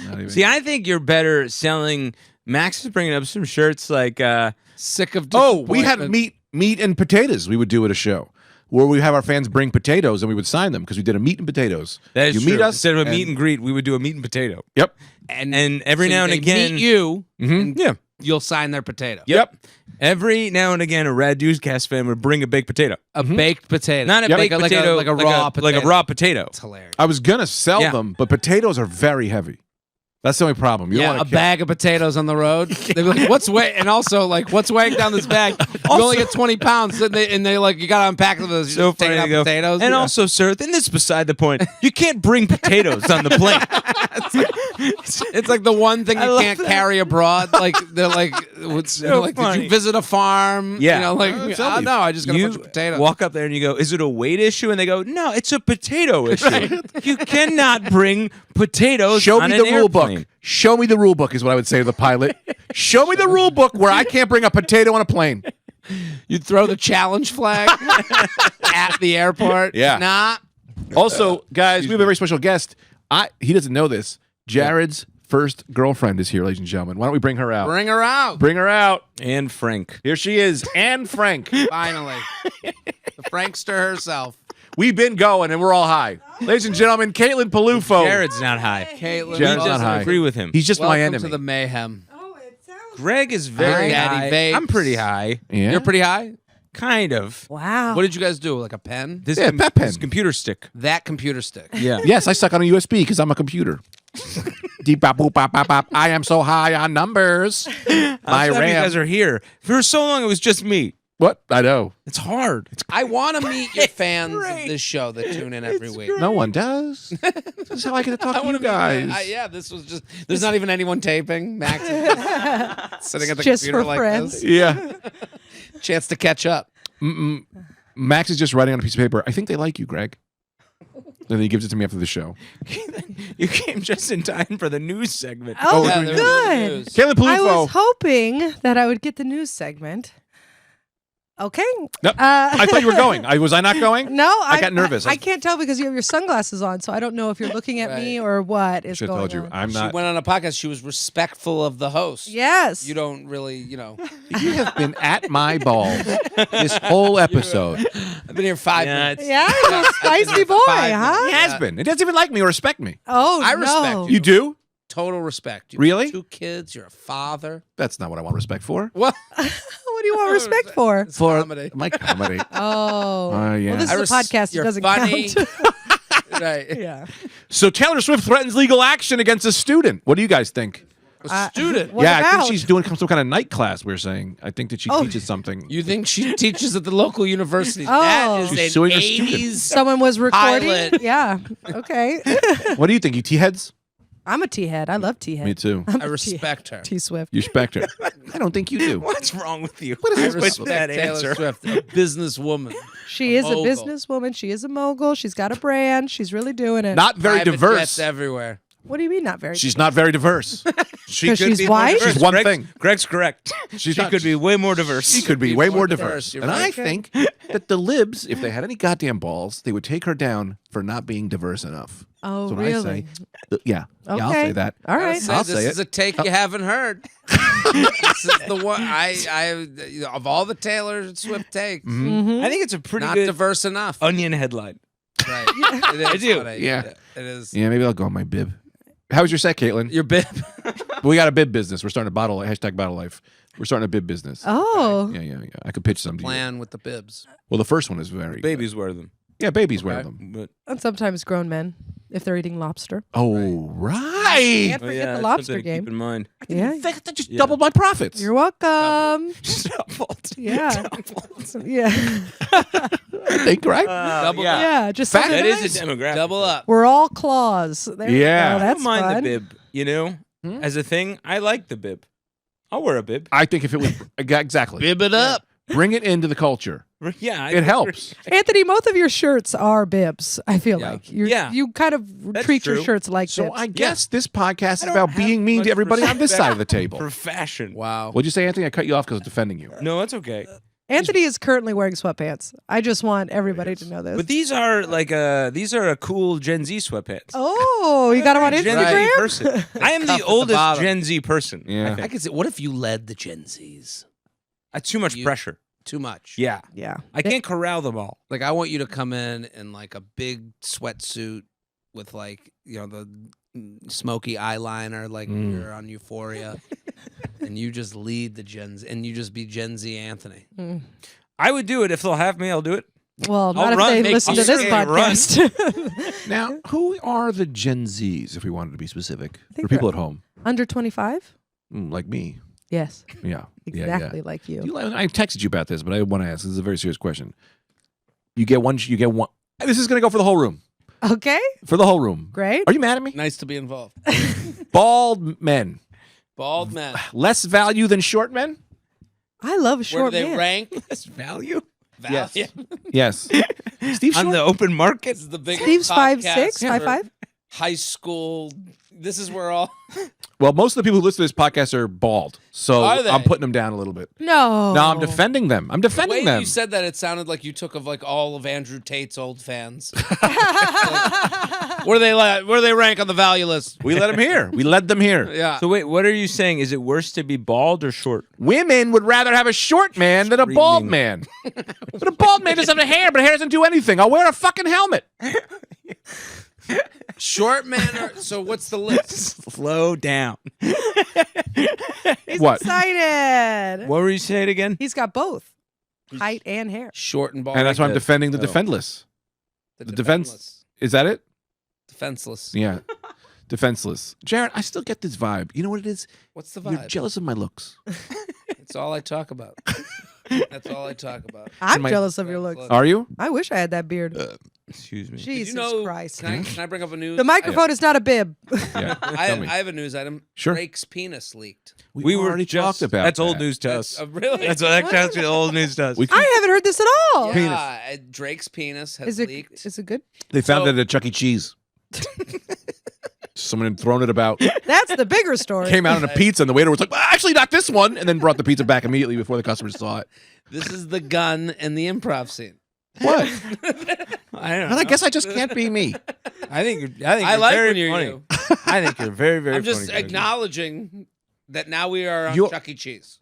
Not even. See, I think you're better selling. Max is bringing up some shirts like Sick of we had meat and potatoes we would do at a show where we have our fans bring potatoes and we would sign them because we did a meat and potatoes. that is you true. meet us Instead of a and- meet and greet, we would do a meet and potato. Yep. and every so now and they again- meet you. Mhm. Yeah. You'll sign their potato. Yep. Every now and again, a Rad Newscast fan would bring a baked potato. A baked potato. Not a Yep. baked like potato, like a raw potato. like a raw potato. It's hilarious. I was going to sell Yeah. them, but potatoes are very heavy. That's the only problem. You don't Yeah, wanna a bag of potatoes on the road. They'd be like, "What's weight?" And also, like, "What's weighing down this bag?" You only get 20 pounds, and they like, you gotta unpack those. So taking funny out to go. potatoes. And Yeah. also, sir, then this is beside the point. You can't bring potatoes on the plane. it's like the one thing I you love can't that. carry abroad. Like they're like, so like, did funny. you visit a farm? Yeah. you know, like, tell oh, me. no, I just got a You bunch of potatoes. walk up there and you go, "Is it a weight issue?" And they go, "No, it's a potato issue. You cannot bring potatoes Show on me an the rule airplane." book. Show me the rule book is what I would say to the pilot. Show me the rule book where I can't bring a potato on a plane. You'd throw the challenge flag at the airport. Yeah. Nah. Also, guys, we have a very special guest. He doesn't know this. Jared's first girlfriend is here, ladies and gentlemen. Why don't we bring her out? Bring her out. Bring her out. And Frank. Here she is, Anne Frank. Finally. The Frankster herself. We've been going, and we're all high. Ladies and gentlemen, Caitlin Peluffo. Jared's not high. Caitlin. Jared's not doesn't high. agree with him. He's just Welcome my enemy. to the mayhem. Oh, it sounds. Greg is very Big Daddy high. Vape. I'm pretty high. Yeah? You're pretty high? Kind of. Wow. What did you guys do? Like a pen? This Yeah, pep pen. this computer stick. That computer stick. Yeah. Yes, I suck on a USB because I'm a computer. Deep bop boop bop bop bop. I am so high on numbers. My I'm glad you RAM. guys are here. For so long, it was just me. What? I know. It's hard. I want to meet your fans great. of this show that tune in every week. No one does. This is how I get to talk to wanna you meet guys. yeah, this was just. There's not even anyone taping. Max is just sitting at the Just computer for like friends. this. Yeah. Chance to catch up. Max is just writing on a piece of paper. I think they like you, Greg. And then he gives it to me after the show. You came just in time for the news segment. Oh, Yeah, they're doing good. news. Caitlin I Peluffo. was hoping that I would get the news segment. Okay. No, I thought you were going. Was I not going? No, I got nervous. I can't tell because you have your sunglasses on, so I don't know if you're looking at me or what is Should have going told you. on. I'm She not. went on a podcast. She was respectful of the host. Yes. You don't really, you know. You have been at my balls this whole episode. I've been here 5 Yeah, minutes. Yeah, you're a spicy boy, huh? He has been. It doesn't even like me or respect me. Oh, I no. respect You do? Total respect. You Really? have 2 kids. You're a father. That's not what I want respect for. Well, What do you want respect for? it's comedy. My comedy. Oh. Yeah. Well, this I is a podcast. It you're doesn't funny. count. Right. Yeah. So Taylor Swift threatens legal action against a student. What do you guys think? A student. What yeah, I about? think she's doing some kind of night class. We're saying. I think that she teaches something. You think she teaches at the local university? Oh. That is She's an suing her student. 80s. Someone was recording. Pilot. Yeah. Okay. What do you think? You T-heads? I'm a T-head. I love T-head. Me too. I respect her. T-Swift. You respect her. I don't think you do. What's wrong with you? I What's respect that Taylor answer? Swift, a businesswoman. She is a mogul. businesswoman. She is a mogul. She's got a brand. She's really doing it. Not very Private diverse. jets everywhere. What do you mean not very? She's not very diverse. She 'Cause could she's be more white? diverse. She's one Greg's, thing. Greg's correct. She's she not- could be way more diverse. She could be way more diverse. You're And I right. think that the libs, if they had any goddamn balls, they would take her down for not being diverse enough. Oh, That's what really? I say. Yeah, I'll Okay. say that. All right. I'll this say is it. a take you haven't heard. This is the one I of all the Taylor Swift takes, Mhm. I think it's a pretty not good diverse enough. onion headline. Right. It is I do. what Yeah. It is. Yeah, maybe I'll go on my bib. How was your set, Caitlin? Your bib. We got a bib business. We're starting a bottle life. We're starting a bib business. Oh. Yeah. I could pitch some to you. Plan with the bibs. Well, the first one is very good. Babies wear them. Yeah, babies wear Okay. them. But And sometimes grown men, if they're eating lobster. Oh, right. Can't oh, forget yeah, the that's lobster something to game. Keep in mind. Yeah. That just Yeah. doubled my profits. You're welcome. Yeah. Yeah. I think, right? Double yeah. Yeah. Just Fact- something That nice. is a demographic. Double up. We're all claws. There Yeah. You go. I That's don't mind fun. the bib. You know, as a thing, I like the bib. I'll wear a bib. I think if it was exactly Bib it up. bring it into the culture, Yeah, I it helps. Anthony, both of your shirts are bibs. I feel Yeah. like Yeah. you kind of That's treat your true. shirts like So bibs. I guess this podcast is I don't about have being mean much to everybody on this respect side of the table. for fashion. Wow. What'd you say, Anthony? I cut you off because I was defending you. No, it's okay. Anthony is currently wearing sweatpants. I just want everybody to know this. But these are these are a cool Gen Z sweatpants. Oh, you got him on Gen Z Instagram? person. I am Cuff the at the oldest bottom. Gen Z person. Yeah. I I think. could say, what if you led the Gen Zs? Too much You- pressure. Too much. Yeah, Yeah. I can't corral them all. Like I want you to come in like a big sweatsuit with like the smoky eyeliner, like you're on Euphoria, and you just lead the Gens, and you just be Gen Z Anthony. Mm. I would do it if they'll have me. I'll do it. Well, not I'll if run, they make listen to you this scared, run. podcast. Now, who are the Gen Zs, if we wanted to be specific, think for people they're- at home, Under 25? like me? Yes. Yeah. Exactly Yeah. like you. I texted you about this, but I want to ask. This is a very serious question. You get one. This is going to go for the whole room. Okay. For the whole room. Great. Are you mad at me? Nice to be involved. Bald men. Bald men. Less value than short men? I love Where short do they men. rank? That's value Yes. Yeah. Yes. Steve on Short? the open market. This is the biggest Steve's podcast 5'6", for 5'5". high school. This is where all. Well, most of the people who listen to this podcast are bald. So Are they? I'm putting them down a little bit. No. No, I'm defending them. I'm The defending way them. you said that, it sounded like you took of like all of Andrew Tate's old fans. Where do they rank on the value list? We let them here. We led them here. Yeah. So wait, what are you saying? Is it worse to be bald or short? Women would rather have a short man than a bald Screaming. man. But a bald man doesn't have hair, but hair doesn't do anything. I'll wear a fucking helmet. Short men are. So what's the list? Slow down. He's What? excited. What were you saying again? He's got both height and hair. Short and bald. And that's why I'm defending the Oh. defendless. the the defense- defenseless. Is that it? Defenseless. Yeah. Defenseless. Jared, I still get this vibe. You know what it is? What's the You're vibe? jealous of my looks. That's all I talk about. That's all I talk about. I'm my- jealous of your looks. Are you? I wish I had that beard. Excuse me. Did Jesus you know? Christ. Can I bring up a news? The microphone is not a bib. Yeah. I Tell me. have a news item. Sure. Drake's penis leaked. We were already just, talked about That's old that. news to That's us. really. That's actually old news to us. We- I haven't heard this at all. Yeah, Drake's penis has leaked. Is it good? They found So- it at Chuck E. Cheese. Someone had thrown it about, That's the bigger story. came out on a pizza, and the waiter was like, actually, not this one, and then brought the pizza back immediately before the customers saw it. This is the gun in the improv scene. What? I don't Well, I know. guess I just can't be me. I think I you're like very when you're funny. you. I think you're very, very I'm just funny. Greg. acknowledging that now we are on You're- Chuck E. Cheese.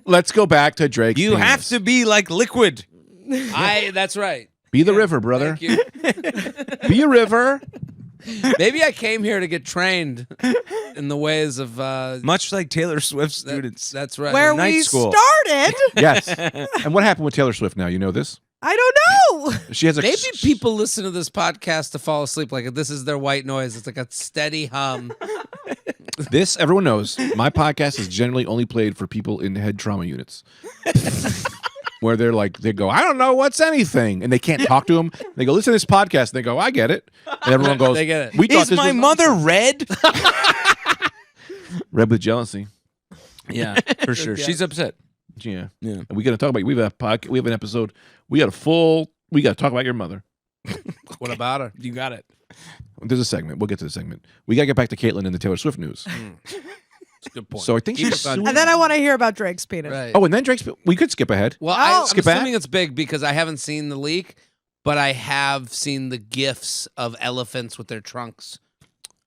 Let's go back to Drake's You have penis. to be like liquid. That's right. Be the river, brother. Thank you. Be a river. Maybe I came here to get trained in the ways of Much like Taylor Swift students. That's right. Where night we school. started. Yes. And what happened with Taylor Swift now? You know this? I don't know. She has a Maybe people listen to this podcast to fall asleep. Like this is their white noise. It's like a steady hum. This, everyone knows, my podcast is generally only played for people in head trauma units. Where they're like, they go, I don't know what's anything. And they can't talk to them. They go, listen to this podcast. And they go, I get it. And everyone goes, They get it. We thought Is this my was mother red? red with jealousy. Yeah, for sure. She's upset. Yeah. Yeah. And we got to talk about, we have an episode. We got to talk about your mother. What about her? You got it. There's a segment. We'll get to the segment. We got to get back to Caitlyn and the Taylor Swift news. It's a good point. So I think Keep she's us on- suing. And then I want to hear about Drake's penis. Right. Oh, and then Drake's. We could skip ahead. Well, Oh. I'm Skip back? assuming it's big because I haven't seen the leak, but I have seen the gifs of elephants with their trunks.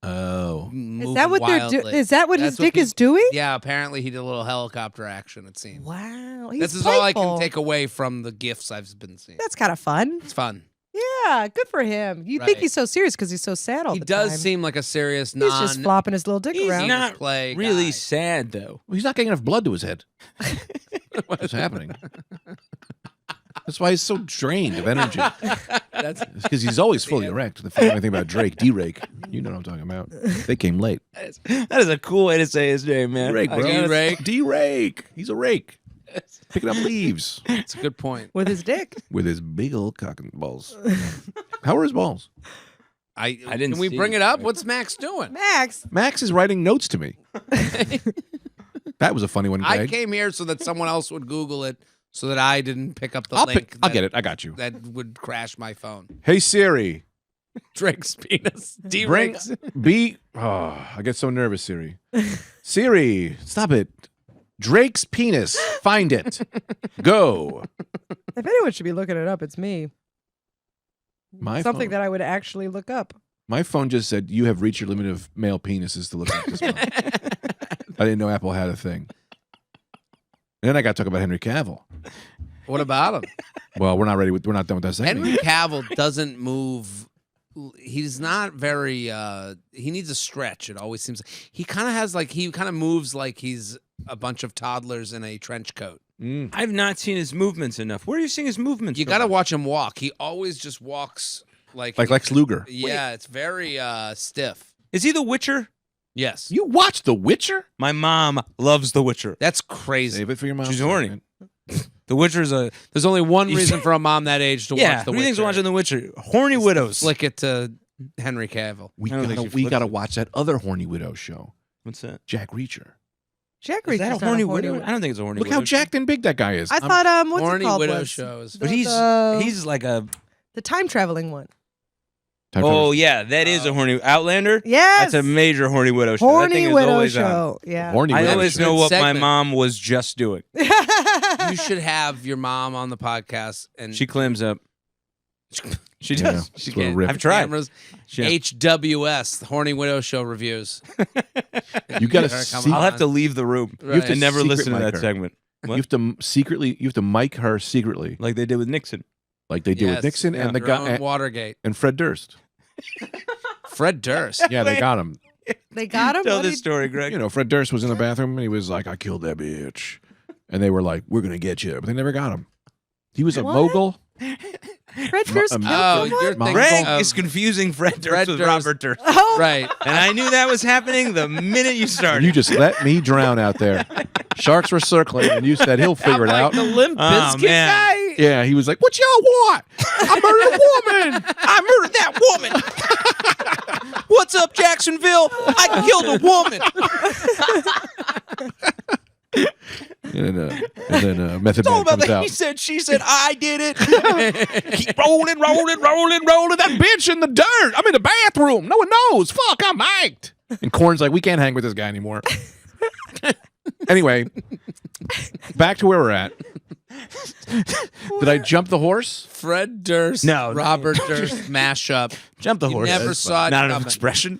Oh. Is that what they're doing? wildly. Is that what his That's what dick is people- doing? Yeah, apparently he did a little helicopter action, it seems. Wow. He's This is all I can playful. take away from the gifs I've been seeing. That's kind of fun. It's fun. Yeah, good for him. You think Right. he's so serious because he's so sad all He the does time. seem like a serious He's just flopping his little dick He's around. not play really guy. sad though. Well, he's not getting enough blood to his head. What's happening? That's why he's so drained of energy. That's Because he's always fully erect. The funny thing about Drake, D-Rake, you know what I'm talking about. They came late. That is a cool way to say his name, man. D-Rake, I bro. gotta- D-Rake. D-Rake. He's a rake. Picking up leaves That's a good point. With his dick. with his big old cock and balls. How are his balls? I didn't Can we see bring it. it up? What's Max doing? Max. Max is writing notes to me. That was a funny one, I Greg. came here so that someone else would Google it so that I didn't pick up the I'll link. I'll get it. I got you. That would crash my phone. Hey Siri, Drake's penis. bring D-Rake's. be. Oh, I get so nervous, Siri. Siri, stop it. Drake's penis. Find it. Go. If anyone should be looking it up, it's me. My Something phone. that I would actually look up. My phone just said you have reached your limit of male penises to look at this month. I didn't know Apple had a thing. And then I got to talk about Henry Cavill. What about him? Well, we're not ready. We're not done with that segment. Henry Cavill doesn't move. He's not very. He needs a stretch. It always seems he kind of has like he kind of moves like he's a bunch of toddlers in a trench coat. I've not seen his movements enough. Where are you seeing his movements? You from? got to watch him walk. He always just walks like Lex Luger. Yeah, it's very stiff. Is he the Witcher? Yes, You watched The Witcher? My mom loves the Witcher. that's crazy. Save it for your mom. She's horny. The Witcher's a There's only one reason for a mom that age to yeah. watch The Who do you think's Witcher. watching the Witcher? Horny widows. Flick it to Henry Cavill. We I don't think gotta, she we flips gotta it. watch that other horny widow show, What's that? Jack Reacher. Jack Is Reacher's that not a horny widow? I don't think it's a horny Look widow. how jacked and big that guy is. I thought what's Horny it called widow was shows. But the- he's like a the time traveling one. Time oh for- yeah, that is a horny Outlander. Yes. That's a major horny widow show. that horny thing is widow always on. show. Yeah. horny I widow always show. know what my segment. mom was just doing. You should have your mom on the podcast, and She clams up. She Yeah, does. it's she a little can't. rip. I've tried. Cameras. She- HWS, the Horny Widow Show reviews. You gotta Come see- I'll on. have to leave the room. You have to to never secret listen to mic that her. segment. You have to secretly. You have to mic her secretly, Like they did with Nixon. like they did Yes, with Nixon and the their guy own Watergate. and Fred Durst. Fred Durst. Yeah, they got him. They got him. Tell What this did- story, Greg. You know, Fred Durst was in the bathroom and he was like, "I killed that bitch," and they were like, "We're gonna get you," but they never got him. He was a What? mogul. Fred Durst killed Oh, someone? you're thinking Greg of is confusing Fred Durst Fred with Durst. Robert Durst. Oh, right. And I knew that was happening the minute you started. You just let me drown out there. Sharks were circling, and you said he'll figure it out. The Limp Oh, Bizkit man. guy. Yeah, he was like, "What y'all want? I murdered a woman." I murdered that woman. What's up, Jacksonville? I killed a woman. And then Method Man comes out. He said, she said, I did it. Keep rolling. That bitch in the dirt. I'm in the bathroom. No one knows. Fuck, I'm mic'd. And Korn's like, we can't hang with this guy anymore. Anyway, back to where we're at. Did I jump the horse? Fred Durst. No. Robert Durst mashup. Jump the You horse. never That's saw it Not enough coming. expression.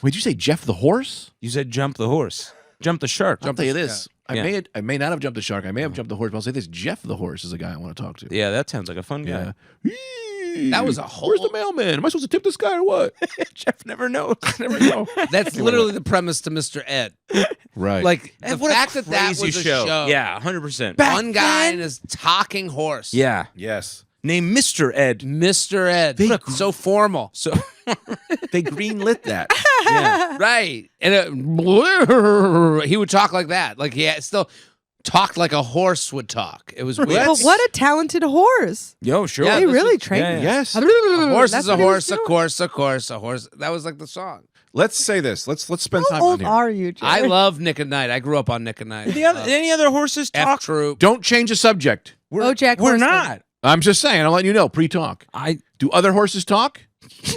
Wait, did you say Jeff the horse? You said jump the horse. Jump the shark. I'll tell you this. Yeah. I may not have jumped the shark. I may have jumped the horse, but I'll say this. Jeff the horse is a guy I want to talk to. Yeah, that sounds like a fun guy. Yeah. That was a Where's the whole- mailman? Am I supposed to tip this guy or what? Jeff never knows. Never know. That's literally the premise to Mr. Ed. Right. Like the What a fact that that crazy was a show. Yeah, 100%. One guy and his talking horse. Yeah. yes. Named Mr. Ed. Mr. Ed. So formal. So They greenlit that. yeah. Right. And he would talk like that. Like he still talked like a horse would talk. It was weird. But what a talented horse. Yo, sure. Yeah, They this really is- trained yeah, him. Yes. A horse That's is a what he was horse, a doing. course, a course, a horse. That was like the song. Let's say this. Let's spend How time on old here. are you, I Jared? love Nick at Night. I grew up on Nick at Night. Any other horses F talk? Troop. Don't change the subject. BoJack We're Horseman. not. I'm just saying. I'll let you know. Pre-talk. I Do other horses talk?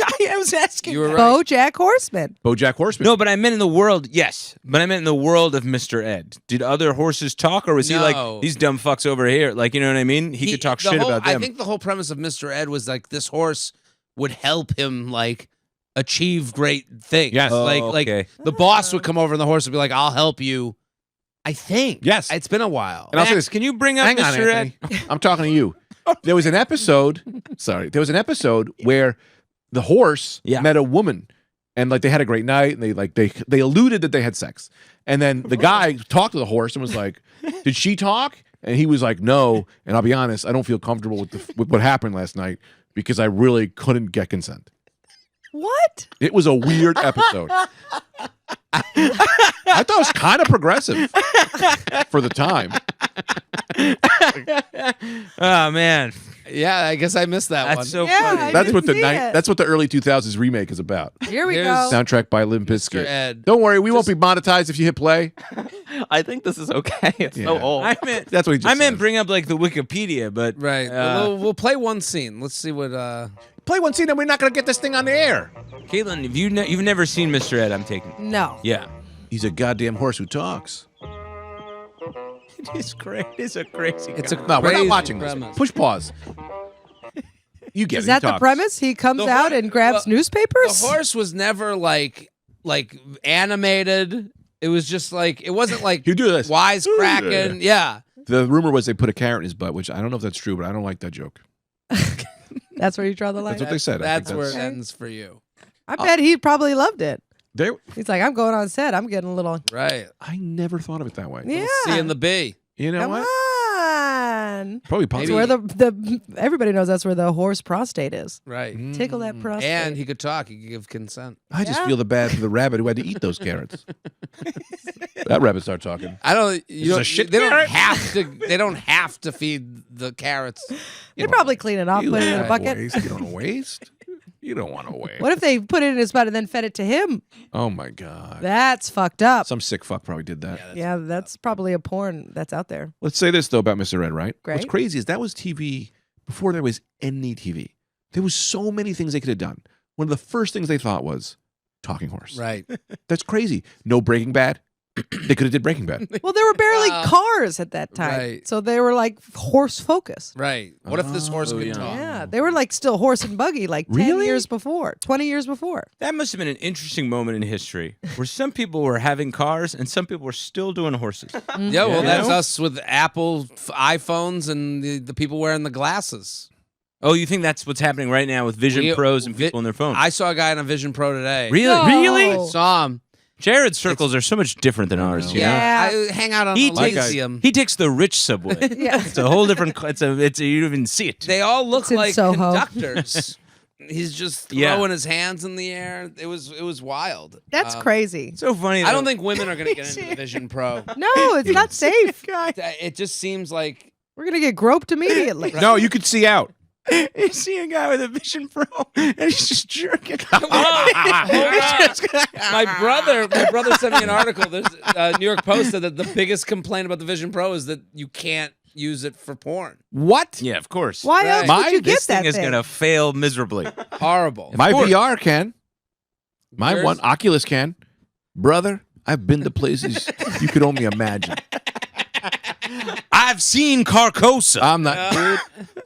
I was asking. You were right. BoJack Horseman. BoJack Horseman. No, but I meant in the world. Yes, but I meant in the world of Mr. Ed. Did other horses talk, or was he No. like these dumb fucks over here? Like, you know what I mean? He could talk the shit whole- about them. I think the whole premise of Mr. Ed was like this horse would help him like achieve great things. Yes. Oh, like okay. the boss would come over and the horse would be like, "I'll help you." I think. Yes. It's been a while. And I'll say Max, this. can you bring up Hang on, Mr. Ed? Anthony. I'm talking to you. There was an episode. Sorry, there was an episode where the horse Yeah. met a woman, and like they had a great night, and they alluded that they had sex, and then the guy talked to the horse and was like, "Did she talk?" And he was like, "No." And I'll be honest, I don't feel comfortable with what happened last night because I really couldn't get consent. What? It was a weird episode. I thought it was kind of progressive for the time. Oh man, Yeah, I guess I missed that one. that's so Yeah, funny. I That's didn't what the see it. that's what the early 2000s remake is about. Here we Here's go. Soundtrack by Limp Mr. Bizkit. Ed. Don't worry, we won't be monetized if you hit play. I think this is okay. It's so Yeah. old. I meant That's what he just I meant said. bring up like the Wikipedia, but Right. We'll play one scene. Let's see what. Play one scene, and we're not going to get this thing on the air. Caitlin, if you've never seen Mr. Ed, I'm taking. No. Yeah, He's a goddamn horse who talks. it is great. It's a crazy. It's a No, we're not crazy watching premise. this. Push pause. You get it. Is he that the talks. premise? He comes The out hor- and grabs the- newspapers? The horse was never like animated. It was just like it wasn't like You do this. wisecracking. Yeah. The rumor was they put a carrot in his butt, which I don't know if that's true, but I don't like that joke. That's where you draw the line. That's what they said. I think That's where it that's- ends for you. I bet he probably loved it. They, He's like, I'm going on set. I'm getting a little. Right. I never thought of it that way. Yeah. C and the B. You know Come what? on. Probably That's possible. where the everybody knows that's where the horse prostate is. Right. Tickle that prostate. And he could talk. He could give consent. I just Yeah. feel the bad for the rabbit who had to eat those carrots. That rabbit started talking. I don't. It's a shit They don't carrot. have to. They don't have to feed the carrots. They probably clean it off, You put it in a don't bucket. waste. You don't waste. You don't want to waste. What if they put it in his butt and then fed it to him? Oh my god. That's fucked up. Some sick fuck probably did that. Yeah, that's probably a porn that's out there. Let's say this though about Mr. Ed, right? What's Great. crazy is that was TV before there was any TV. There was so many things they could have done. One of the first things they thought was talking horse. Right. That's crazy. No Breaking Bad. They could have did Breaking Bad. Well, there were barely cars at that time. right. So they were like horse focused. Right. What if this horse could yeah. talk? Yeah, they were like still horse and buggy like 10 Really? years before, 20 years before. That must have been an interesting moment in history where some people were having cars and some people were still doing horses. Yeah, well, Yeah. that's us with Apple iPhones and the people wearing the glasses. Oh, you think that's what's happening right now with Vision We- Pros and Vi- people on their phones? I saw a guy on a Vision Pro today. Really? No. Really? Saw him. Jared's circles are so much different than ours. You know? Yeah. I hang out on He Elysium. He takes the rich subway. Yeah. It's a whole different. It's you don't even see it. They all look It's in like Soho. conductors. He's just Yeah. throwing his hands in the air. It was wild. That's Um, crazy. So funny. I don't though. think women are going to get into the Vision Pro. No, it's not safe. It just seems like We're going to get groped immediately. No, you could see out. You see a guy with a Vision Pro and he's just jerking. my brother sent me an article. There's New York Post said that the biggest complaint about the Vision Pro is that you can't use it for porn. What? Yeah, of course. Why Right. else would you get This that thing is thing? gonna fail miserably. Horrible. My course. VR can. My Yours- one Oculus can. Brother, I've been to places you could only imagine. I've seen Carcosa. I'm not, dude.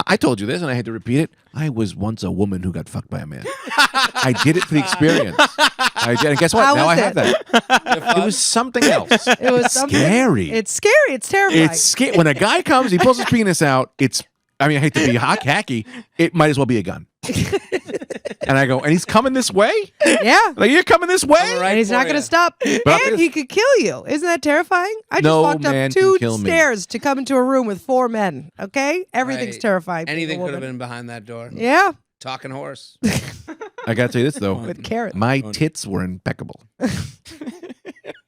I told you this, and I had to repeat it. I was once a woman who got fucked by a man. I did it for the experience. I did, and guess what? How Now was I have it? that. It was something else. It was something. Scary. It's scary. It's terrifying. It's scary. When a guy comes, he pulls his penis out. It's. I mean, I hate to be hacky. It might as well be a gun. And I go, and he's coming this way. yeah. Like you're coming this way. Right And he's not for going ya. to stop. But And he could kill you. Isn't that terrifying? I just No walked man up can 2 kill me. stairs to come into a room with 4 men. Okay? Everything's Right. terrifying. being a Anything could have woman. been behind that door. Yeah. Talking horse. I got to tell you this though. With carrots. My tits were impeccable.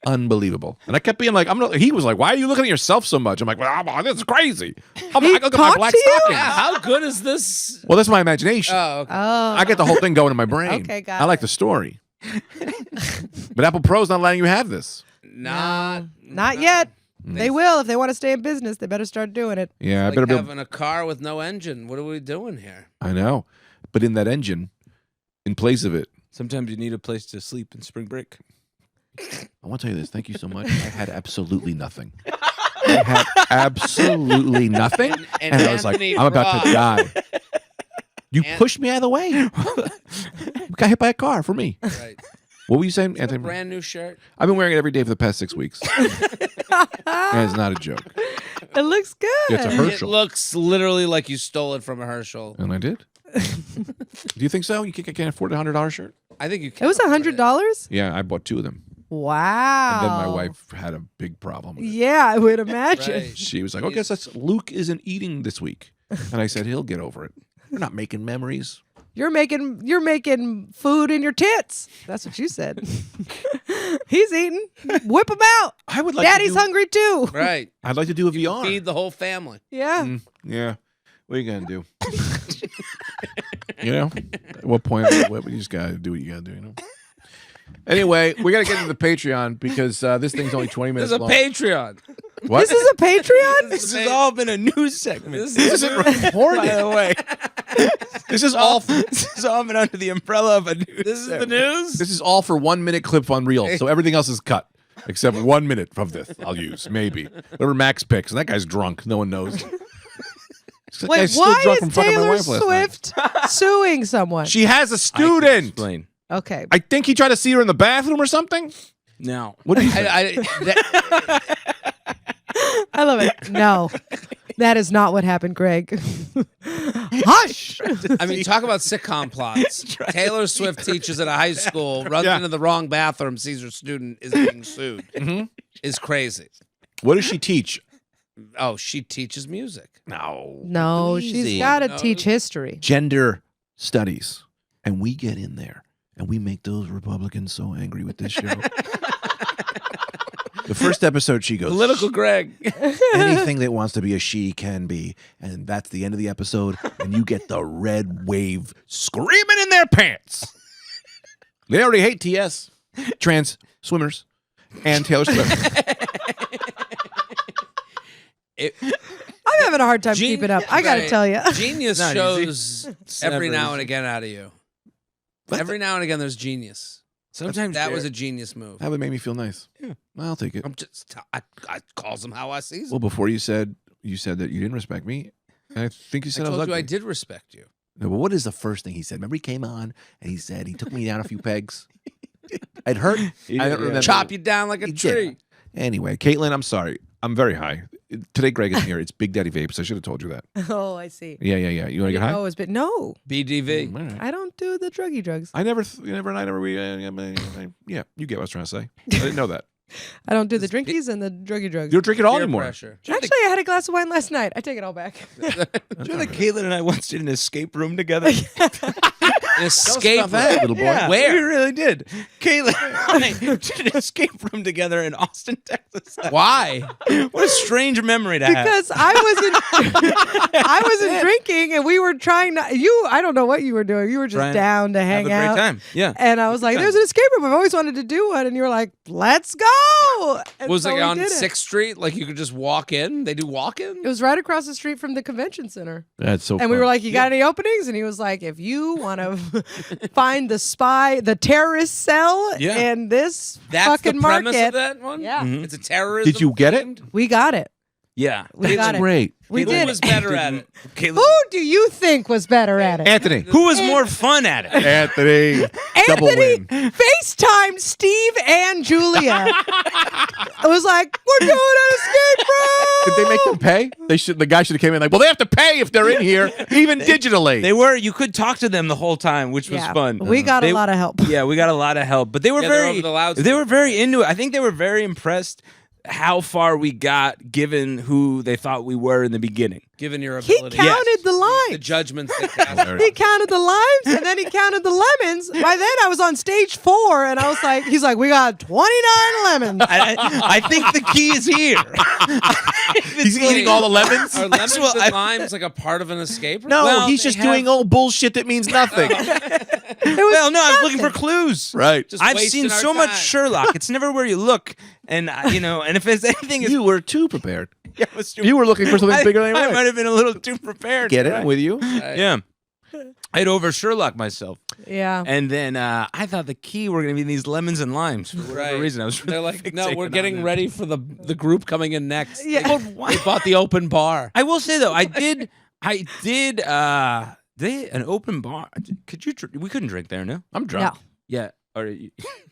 Unbelievable. And I kept being like, I'm not, he was like, why are you looking at yourself so much? I'm like, well, this is crazy. I look at my talked black to you? stockings. Yeah, how good is this? Well, that's my imagination. Oh, okay. Oh. I get the whole thing going in my brain. Okay, got I like it. the story. But Apple Pro's not letting you have this. Not yet. They will. If they want to stay in business, they better start doing it. Yeah, I like better be. having a car with no engine. What are we doing here? I know. But in that engine, in place of it. Sometimes you need a place to sleep in spring break. I want to tell you this. Thank you so much. I had absolutely nothing. I had absolutely nothing. And I was like, Anthony I'm about to Freid. die. You pushed me out of the way. Got hit by a car for me. Right. What were you saying, A Anthony? brand new shirt. I've been wearing it every day for the past 6 weeks. And it's not a joke. It looks good. It's a It Herschel. looks literally like you stole it from a Herschel. And I did. Do you think so? You can't afford a $100 shirt? I think you. It was $100. Yeah, I bought 2 of them. Wow. And then my wife had a big problem with it. Yeah, I would imagine. Right. She was like, "Oh, guess that's Luke isn't eating this week," and I said, "He'll get over it. We're not making memories." You're making food in your tits. That's what you said. He's eating. Whip him out. I would like. Daddy's hungry too. Right. I'd like to do a VR. Feed the whole family. Yeah. Yeah. What are you gonna do? You know, at what point? What you just gotta do what you gotta do. You know. Anyway, we gotta get into the Patreon because this thing's only 20 minutes There's a long. Patreon. What? This is a Patreon? This has all been a news segment. This This isn't recorded. By the way, This is all. this has all been under the umbrella of a news. This is the news. This is all for 1 minute clip on Reel. So everything else is cut except 1 minute of this. I'll use maybe whatever Max picks. And that guy's drunk. No one knows. That Wait, guy's still why drunk is from fucking my Taylor wife last night. Swift suing someone? She has a I can student. explain. Okay. I think he tried to see her in the bathroom or something. No. What did he say? I love it. No, that is not what happened, Greg. Hush. I mean, talk about sitcom plots. Taylor Swift teaches at a high school, runs Yeah. into the wrong bathroom, sees her student is being sued. Is crazy. What does she teach? Oh, she teaches music. No, she's Easy. got to No. teach history. Gender studies. And we get in there and we make those Republicans so angry with this show. The first episode, she goes, Political Greg. anything that wants to be a she can be. And that's the end of the episode. And you get the red wave screaming in their pants. They already hate TS, trans swimmers, and Taylor Swift. I'm having a hard time keeping up. I got to Right. tell you. Genius Not shows every never now easy. and again out of you. What Every now and again, there's genius. Sometimes that Jared- was a genius move. That would make me feel nice. Yeah, I'll take it. I'm just, I calls them how I sees them. Well, before you said that you didn't respect me. And I think you I said I was told you ugly. I did respect you. No, but what is the first thing he said? Remember he came on and he said he took me down a few pegs. It hurt. He I did, don't yeah. remember. Chop you down like a He did. tree. Anyway, Caitlin, I'm sorry. I'm very high. Today Greg isn't here. It's Big Daddy Vape, so I should have told you that. Oh, I see. Yeah. You want to get high? Oh, it's been no. BDV. All right. I don't do the druggy drugs. I never, yeah, you get what I was trying to say. I didn't know that. I don't do the drinkies and the druggy drugs. You don't drink it all Peer anymore. pressure. Actually, I had a glass of wine last night. I take it all back. Do you know that Caitlin and I once did an escape room together? Escape. that, little boy. Yeah, Where? We really did. Caitlin and I did an escape room together in Austin, Texas. Why? What a strange memory to have. Because I wasn't drinking, and we were trying to. I don't know what you were doing. You were just Trying to down to Have hang a great out. time. Yeah. And I was like, "There's an escape room. I've always wanted to do one." And you were like, "Let's go!" And Was so it we on did 6th Street? Like you could just walk in? They do walk in? It was right across the street from the convention center. That's so And we fun. were like, "You got any openings?" And he was like, "If you want to find the terrorist cell Yeah. in this That's fucking the premise market, of that one? Yeah. Mhm. It's a terrorism. Did you get it? themed? we got it. Yeah. We got it. Great. We Who did. was better at it? Caitlin, Who do you think was better at it? Anthony. who was more fun at it? Anthony. Double Anthony win. FaceTimed Steve and Julia. It was like, "We're doing an escape room." Did they make them pay? The guy should have came in like, well, they have to pay if they're in here, even digitally. They were. You could talk to them the whole time, which was Yeah, fun. we got They- a lot of help. Yeah, we got a lot of help, but they were Yeah, they're very. over the loudspeaker. They were very into it. I think they were very impressed how far we got, given who they thought we were in the beginning. Given your He ability. counted the The limes. judgments that cast. He counted the limes and then he counted the lemons. By then I was on stage 4 and I was like, he's like, "We got 29 lemons." I think the key is here. He's eating all the lemons? Are lemons what and I- limes like a part of an escape room? No, Well, he's they just have- doing old bullshit that means nothing. Well, no, I was looking for clues. Right. Just I've wasting seen our so much time. Sherlock. It's never where you look, and and if there's anything, You were too prepared. it was You were looking for something bigger than you I were. might have been a little too prepared. Get it? Right. I'm with you. Right. Yeah. I'd over Sherlock myself. Yeah. And then I thought the key were going to be these lemons and limes for whatever reason. I was They're really like, no, fixated we're on getting that. ready for the group coming in next. Yeah. They bought the open bar. I will say though, I did. They an open bar. Could you? We couldn't drink there, no. I'm drunk. No. Yeah. Or,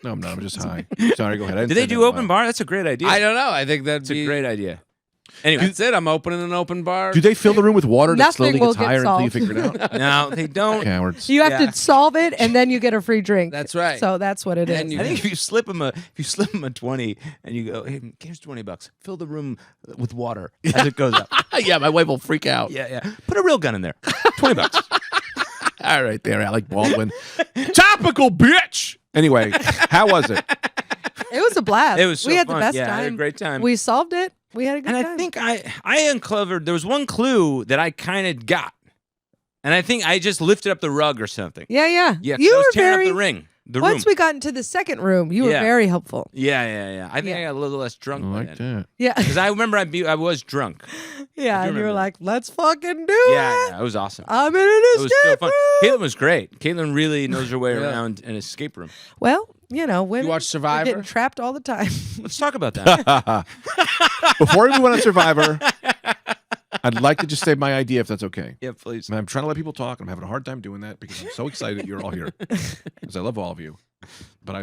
No, I'm not. I'm just high. Sorry, go ahead. I didn't do say they that do out open loud. bar? That's a great idea. I don't know. I think that'd It's a be great idea. Anyway, That's it. I'm opening an open bar. Do they fill the room with water that Nothing slowly will gets get higher until you solved. figure it out? no, they don't. Cowards. You have Yeah. to solve it, and then you get a free drink. That's right. So that's what it is. And you- I think if you slip them a 20 and you go, hey, here's $20. Fill the room with water as it goes up. Yeah, my wife will freak out. Yeah. Put a real gun in there. $20. All right, there, Alec Baldwin. Topical, bitch. Anyway, how was it? It was a blast. It was so we had fun. the best Yeah, time. I had a great time. We solved it. We had a good And time. I think I uncovered, there was one clue that I kind of got. And I think I just lifted up the rug or something. Yeah. Yeah, 'cause You I was were tearing very. up the ring. The Once room. we got into the second room, you were Yeah. very helpful. Yeah. I think Yeah. I got a little less drunk I by like then. that. Yeah. Because I remember I was drunk. Yeah. And you remember were that. like, let's fucking do Yeah, it was awesome. I'm in an It was so escape fun. room. Caitlin was great. Caitlin really knows her way Yeah. around an escape room. Well, women watch are Survivor? getting trapped all the time. Let's talk about that. Before we move on to Survivor, I'd like to just say my idea, if that's okay. yeah, please. I'm trying to let people talk. I'm having a hard time doing that because I'm so excited that you're all here. Because I love all of you. But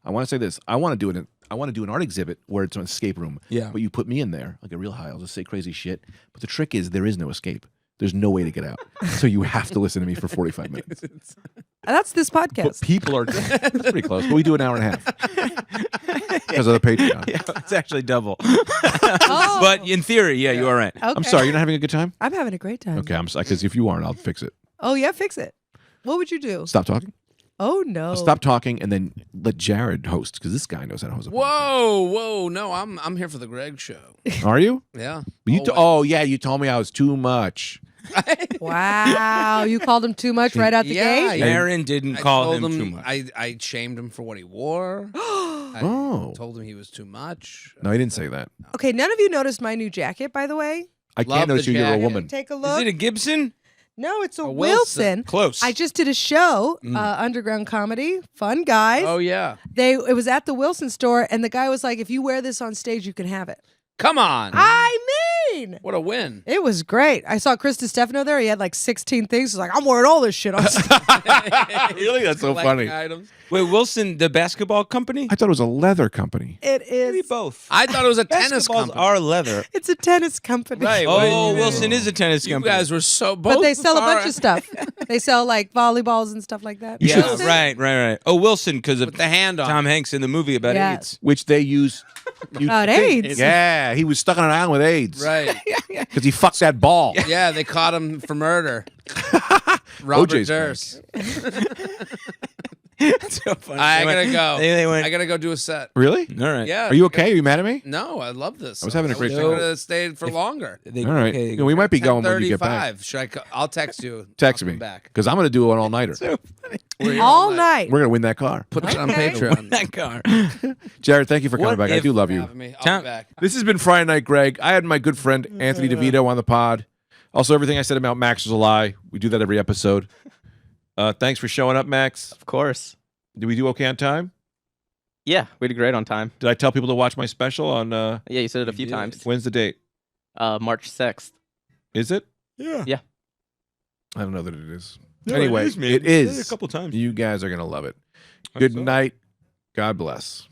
I want to say this. I want to do an art exhibit where it's an escape room. Yeah. But you put me in there like a real high. I'll just say crazy shit. But the trick is there is no escape. There's no way to get out. So you have to listen to me for 45 minutes. That's this But podcast. people are that's pretty close. But we do an hour and a half because of the Patreon. Yeah, it's actually double. Oh. But in theory, yeah, you are right. Okay. I'm sorry, you're not having a good time? I'm having a great time. Okay, I'm sorry. Because if you aren't, I'll fix it. Oh yeah, fix it. What would you do? Stop talking. Oh no. I'll stop talking and then let Jared host because this guy knows how to host a Whoa. No, I'm here for the Greg show. podcast. Are you? Yeah. Oh, yeah, you told me I was too much. Wow, you called him too much right out the Yeah, gate. Aaron didn't I call told him too much. I shamed him for what he wore. I Oh. told him he was too much. No, he didn't say that. Okay, none of you noticed my new jacket, by the way. I Love can't notice the you're a jacket. woman. Take a Is look. it a Gibson? No, it's a A Wilson. Wilson. Close. I just did a show, underground comedy, fun guys. Oh yeah. It was at the Wilson store, and the guy was like, "If you wear this on stage, you can have it." Come on. I mean, What a win. it was great. I saw Chris Stefano there. He had like 16 things. He's like, "I'm wearing all this shit on stage." Really? That's so Collecting funny. items. Wait, Wilson, the basketball company? I thought it was a leather company. It Maybe is. both. I thought it was a tennis Basketballs company. are leather. It's a tennis company. Right. Oh, Wilson is a tennis You company. guys were so both. But they sell a far- bunch of stuff. They sell like volleyballs and stuff like that. Yeah, Wilson? right. Oh, Wilson, because of with the hand on. Tom Hanks in the movie about Yeah. AIDS. Which they use. About AIDS. Yeah, he was stuck on an island with AIDS. Right. Because he fucked that ball. Yeah, they caught him for murder. Robert OJ's Durst. That's so funny. I gotta go. They went. I gotta go do a set. Really? all right. Yeah. Are you okay? Are you mad at me? No, I love this. I was having a great I time. could have stayed for longer. They, All right. okay, You know, we might be going when you get back. 10:35. Should I? I'll text you. Text I'll me. come back. Because I'm going to do an all-nighter. We're here All night. We're going to win that car. Put that on Okay. Patreon. that car. Jared, thank you for coming What back. I if- do love you. Having me. I'll Tom- be back. This has been Friday Night Greg. I had my good friend Anthony DeVito on the pod. Also, everything I said about Max was a lie. We do that every episode. Thanks for showing up, Max. Of course. Did we do okay on time? Yeah, we did great on time. Did I tell people to watch my special on Yeah, you said it a few did. times. when's the date? March 6th. Is it? Yeah. Yeah. I don't know that it is. No, Anyway, it is, man. it You said is. a couple times. You guys are going to love it. Hope Good so. night. God bless.